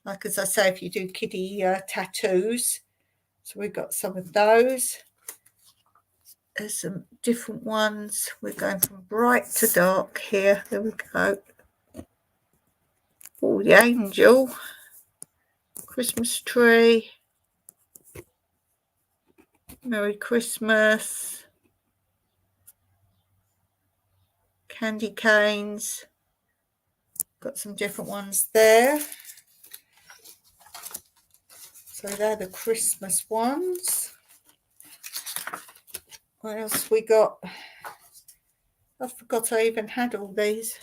Like, as I say, if you do kiddie tattoos. So we've got some of those. There's some different ones. We're going from bright to dark here. There we go. Oh, the angel. Christmas tree. Merry Christmas. Candy canes. Got some different ones there. So they're the Christmas ones. What else we got? I forgot I even had all these.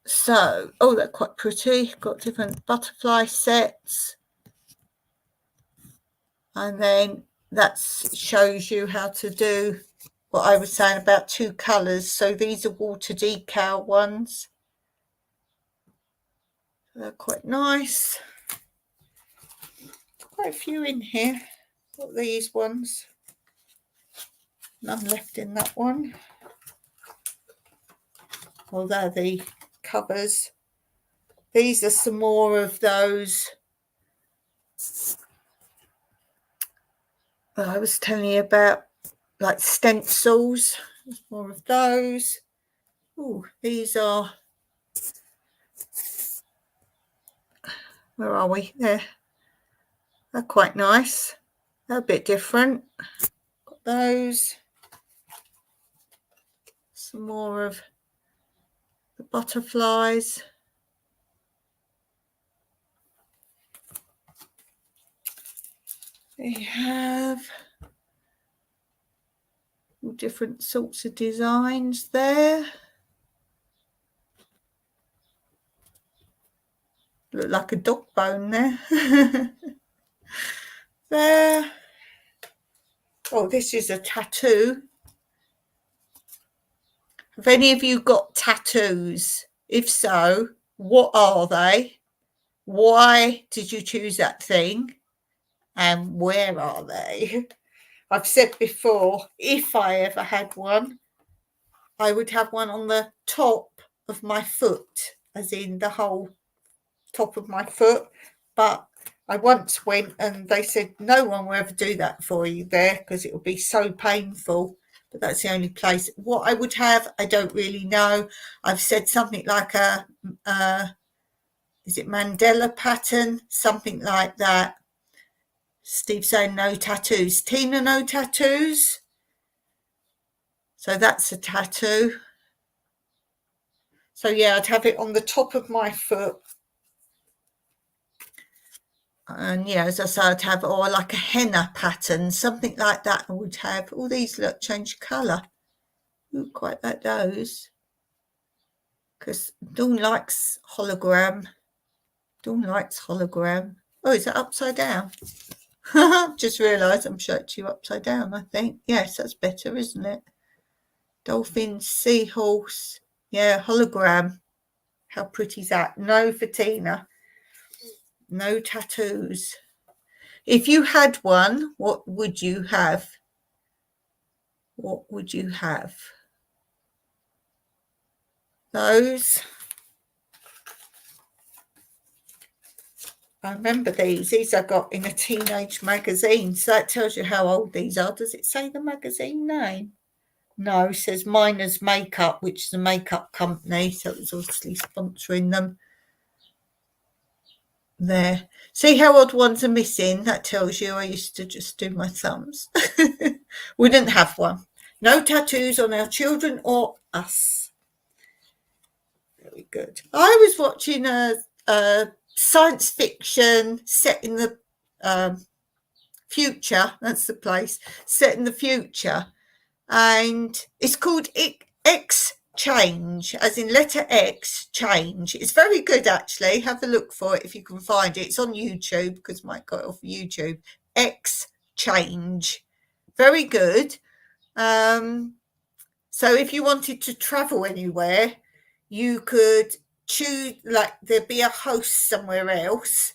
So, they're quite pretty. Got different butterfly sets. And then that shows you how to do what I was saying about two colours. So these are water decal ones. They're quite nice. There's quite a few in here. Got these ones. None left in that one. Well, they're the covers. These are some more of those. I was telling you about, like stencils. There's more of those. Oh, these are. Where are we? There. They're quite nice. They're a bit different. Got those. Some more of the butterflies. They have all different sorts of designs there. Look like a dog bone there. There. Oh, this is a tattoo. Have any of you got tattoos? If so, what are they? Why did you choose that thing? And where are they? I've said before, if I ever had one, I would have one on the top of my foot, as in the whole top of my foot. But I once went and they said no one will ever do that for you there because it will be so painful. But that's the only place. What I would have, I don't really know. I've said something like is it Mandela pattern? Something like that. Steve saying no tattoos. Tina, no tattoos. So that's a tattoo. So yeah, I'd have it on the top of my foot. And yeah, as I say, I'd have, or like a henna pattern, something like that. I would have all these, look, change colour. Ooh, quite like those. Because Dawn likes hologram. Dawn likes hologram. Oh, is that upside down? Just realised I'm showing you upside down, I think. Yes, that's better, isn't it? Dolphin, seahorse. Yeah, hologram. How pretty is that? No for Tina. No tattoos. If you had one, what would you have? What would you have? Those. I remember these. These I got in a teenage magazine. So that tells you how old these are. Does it say the magazine name? No, it says Miners Makeup, which is a makeup company. So it was obviously sponsoring them. There. See how odd ones are missing? That tells you I used to just do my thumbs. We didn't have one. No tattoos on our children or us. Very good. I was watching a science fiction set in the future. That's the place. Set in the future. And it's called X Change, as in letter X, change. It's very good, actually. Have a look for it if you can find it. It's on YouTube because Mike got it off YouTube. X Change. Very good. So if you wanted to travel anywhere, you could choose, like there'd be a host somewhere else.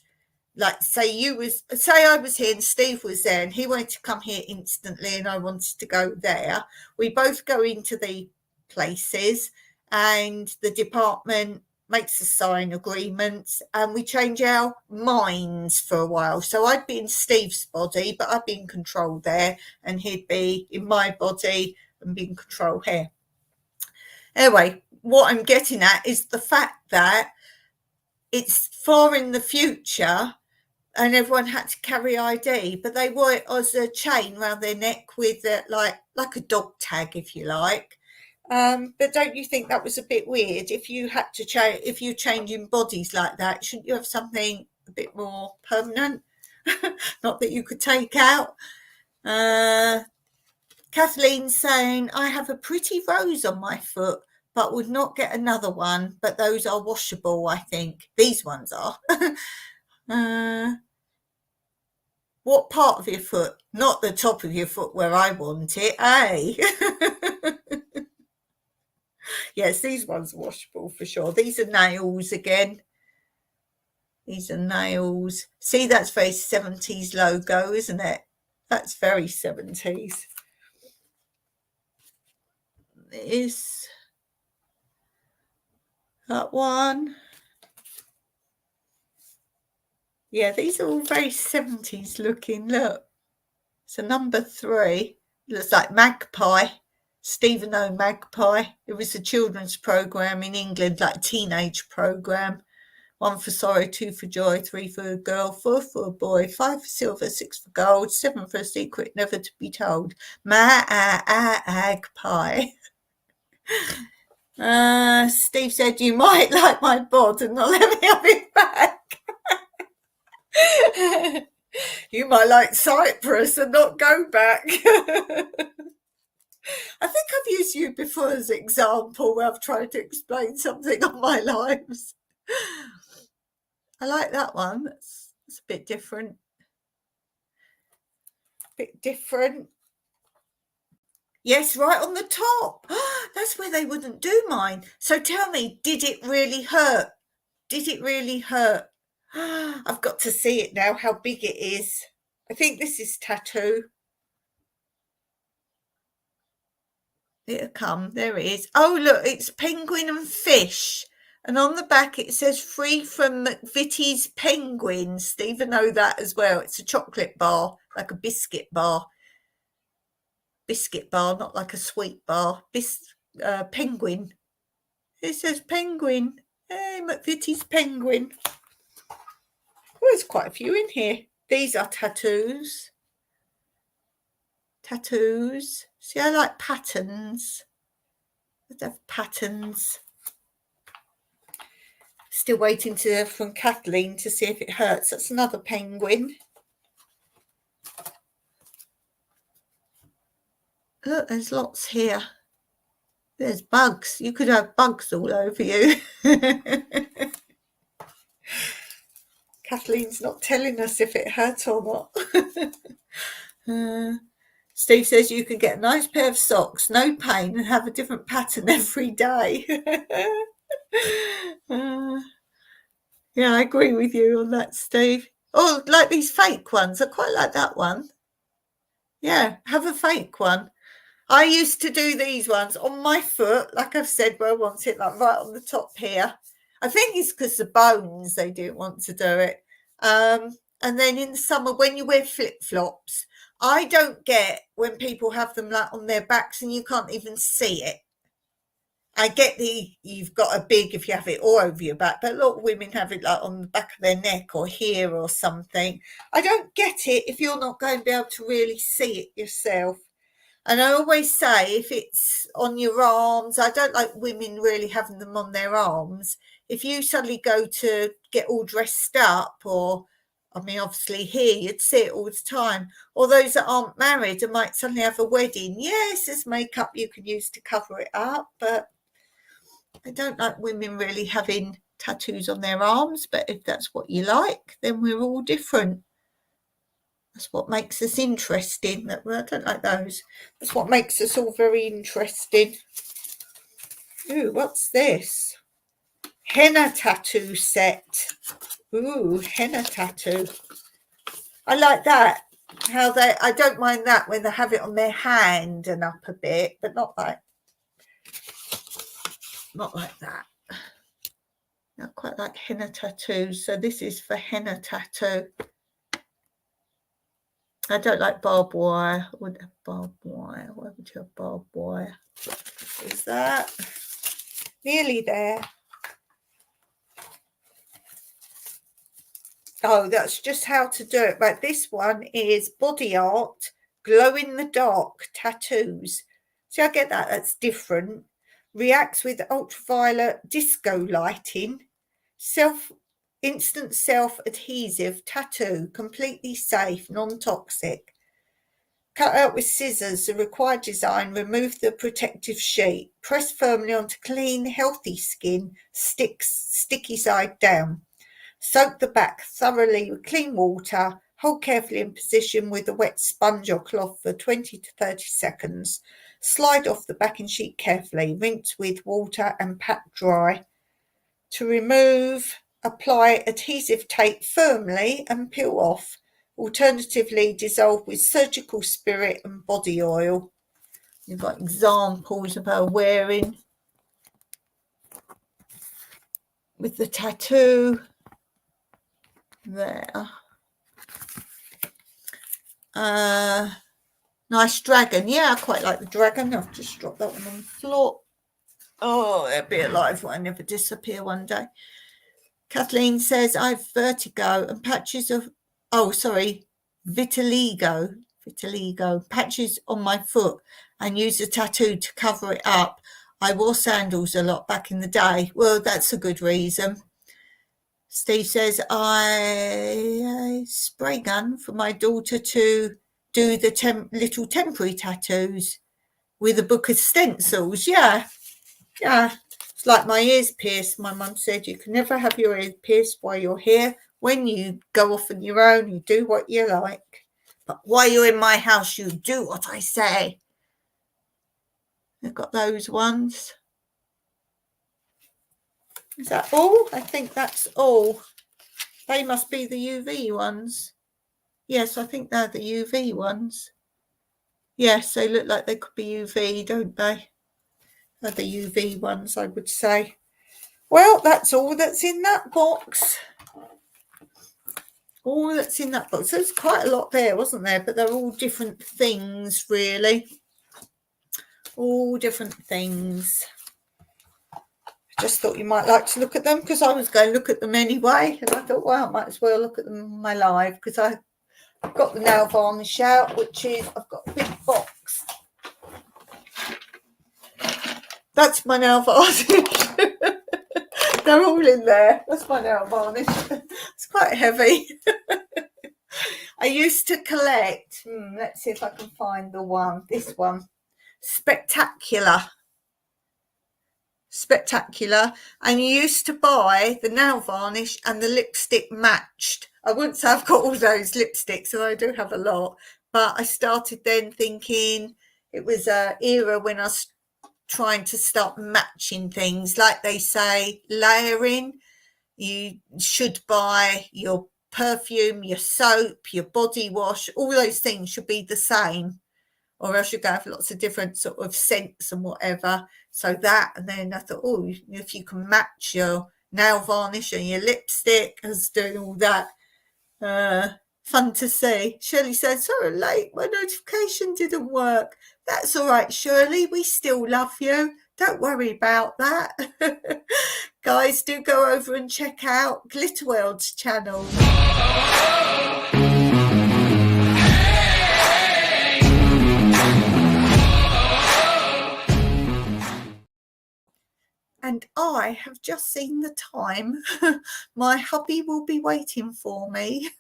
Like say I was here and Steve was there and he wanted to come here instantly and I wanted to go there. We both go into the places and the department makes us sign agreements and we change our minds for a while. So I'd be in Steve's body, but I'd be in control there and he'd be in my body and be in control here. Anyway, what I'm getting at is the fact that it's far in the future and everyone had to carry ID, but they wore it as a chain around their neck with like a dog tag, if you like. But don't you think that was a bit weird? If you had to change, if you're changing bodies like that, shouldn't you have something a bit more permanent? Not that you could take out. Kathleen's saying, I have a pretty rose on my foot, but would not get another one. But those are washable, I think. These ones are. What part of your foot? Not the top of your foot where I want it, eh? Yes, these ones are washable for sure. These are nails again. These are nails. See, that's very 70s logo, isn't it? That's very 70s. This, that one. Yeah, these are all very 70s looking. Look, it's a number 3. It looks like Magpie. Stephen O. Magpie. It was a children's programme in England, like a teenage programme. 1 for sorrow, 2 for joy, 3 for a girl, 4 for a boy, 5 for silver, 6 for gold, 7 for a secret never to be told. Magpie. Steve said you might like my bod and not let me have it back. You might like Cyprus and not go back. I think I've used you before as an example where I've tried to explain something on my lives. I like that one. It's a bit different. Yes, right on the top. That's where they wouldn't do mine. So tell me, did it really hurt? Did it really hurt? I've got to see it now, how big it is. I think this is tattoo. It'll come. There it is. Oh, look, it's penguin and fish. And on the back it says free from McVitie's Penguins. Stephen know that as well. It's a chocolate bar, like a biscuit bar. Biscuit bar, not like a sweet bar. Penguin. It says penguin. Hey, McVitie's Penguin. Oh, there's quite a few in here. These are tattoos. Tattoos. See, I like patterns. Let's have patterns. Still waiting to hear from Kathleen to see if it hurts. That's another penguin. Look, there's lots here. There's bugs. You could have bugs all over you. Kathleen's not telling us if it hurt or not. Steve says you can get a nice pair of socks, no pain, and have a different pattern every day. Yeah, I agree with you on that, Steve. Oh, like these fake ones. I quite like that one. Yeah, have a fake one. I used to do these ones on my foot, like I've said, where I want it, like right on the top here. I think it's because the bones, they didn't want to do it. And then in the summer, when you wear flip-flops, I don't get when people have them like on their backs and you can't even see it. I get you've got a big if you have it all over your back, but a lot of women have it like on the back of their neck or here or something. I don't get it if you're not going to be able to really see it yourself. And I always say if it's on your arms, I don't like women really having them on their arms. If you suddenly go to get all dressed up, or I mean, obviously here you'd see it all the time, or those that aren't married and might suddenly have a wedding. Yes, there's makeup you can use to cover it up, but I don't like women really having tattoos on their arms. But if that's what you like, then we're all different. That's what makes us interesting. I don't like those. That's what makes us all very interesting. Ooh, what's this? Henna tattoo set. Ooh, henna tattoo. I like that. I don't mind that when they have it on their hand and up a bit, but not like that. I quite like henna tattoos. So this is for henna tattoo. I don't like barbed wire. I wouldn't have barbed wire. Why would you have barbed wire? Is that nearly there? Oh, that's just how to do it. But this one is body art, glow in the dark tattoos. See, I get that. That's different. Reacts with ultraviolet disco lighting. Instant self-adhesive tattoo, completely safe, non-toxic. Cut out with scissors the required design, remove the protective sheet, press firmly onto clean, healthy skin, sticky side down. Soak the back thoroughly with clean water, hold carefully in position with a wet sponge or cloth for 20 to 30 seconds. Slide off the backing sheet carefully, rinse with water and pat dry. To remove, apply adhesive tape firmly and peel off. Alternatively, dissolve with surgical spirit and body oil. You've got examples of her wearing with the tattoo there. Nice dragon. Yeah, I quite like the dragon. I've just dropped that one on the floor. Oh, it'll be alive. Won't never disappear one day. Kathleen says, I've vertigo and patches of, vitiligo, patches on my foot and use a tattoo to cover it up. I wore sandals a lot back in the day. Well, that's a good reason. Steve says, I spray gun for my daughter to do the little temporary tattoos with a book of stencils. Yeah. It's like my ears pierced. My mum said you can never have your ears pierced while you're here. When you go off on your own, you do what you like. But while you're in my house, you do what I say. I've got those ones. Is that all? I think that's all. They must be the UV ones. Yes, I think they're the UV ones. Yes, they look like they could be UV, don't they? They're the UV ones, I would say. Well, that's all that's in that box. All that's in that box. There's quite a lot there, wasn't there? But they're all different things, really. All different things. Just thought you might like to look at them because I was going to look at them anyway. And I thought, well, I might as well look at them in my live because I've got the nail varnish out, which is, I've got a big box. That's my nail varnish. They're all in there. That's my nail varnish. It's quite heavy. I used to collect, let's see if I can find the one, this one, Spectacular. And you used to buy the nail varnish and the lipstick matched. I wouldn't say I've got all those lipsticks, and I do have a lot, but I started then thinking it was an era when I was trying to start matching things. Like they say, layering. You should buy your perfume, your soap, your body wash, all those things should be the same, or else you're going to have lots of different sort of scents and whatever. So that, and then I thought, oh, if you can match your nail varnish and your lipstick, I was doing all that. Fun to see. Shirley said, sorry, late, my notification didn't work. That's all right, Shirley, we still love you. Don't worry about that. Guys, do go over and check out Glitterworld's channel. And I have just seen the time. My hubby will be waiting for me.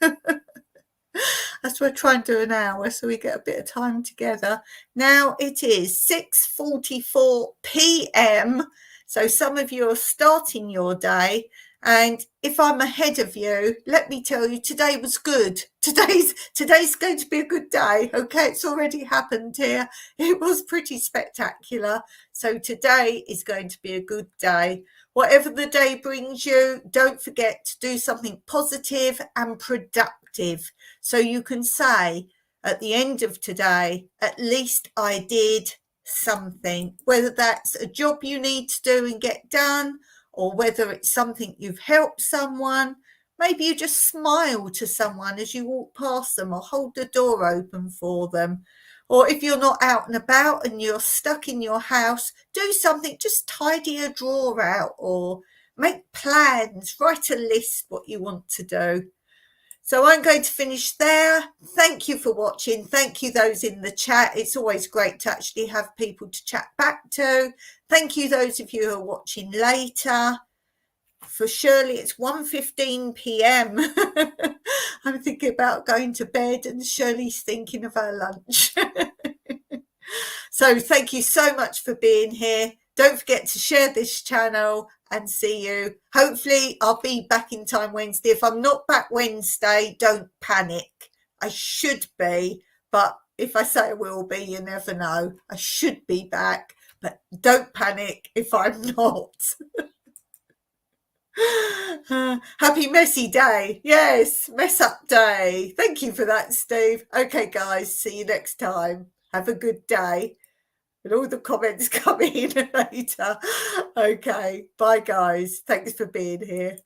As we're trying to do an hour so we get a bit of time together. Now it is 6:44 p.m. So some of you are starting your day. And if I'm ahead of you, let me tell you, today was good. Today's going to be a good day. Okay, it's already happened here. It was pretty spectacular. So today is going to be a good day. Whatever the day brings you, don't forget to do something positive and productive. So you can say at the end of today, at least I did something, whether that's a job you need to do and get done, or whether it's something you've helped someone. Maybe you just smile to someone as you walk past them, or hold the door open for them. Or if you're not out and about and you're stuck in your house, do something, just tidy a drawer out or make plans, write a list what you want to do. So I'm going to finish there. Thank you for watching. Thank you those in the chat. It's always great to actually have people to chat back to. Thank you those of you who are watching later. For Shirley, it's 1:15 p.m. I'm thinking about going to bed and Shirley's thinking of her lunch. So thank you so much for being here. Don't forget to share this channel and see you. Hopefully I'll be back in time Wednesday. If I'm not back Wednesday, don't panic. I should be, but if I say I will be, you never know. I should be back, but don't panic if I'm not. Happy messy day. Yes, mess up day. Thank you for that, Steve. Okay, guys, see you next time. Have a good day. And all the comments come in later. Okay, bye, guys. Thanks for being here.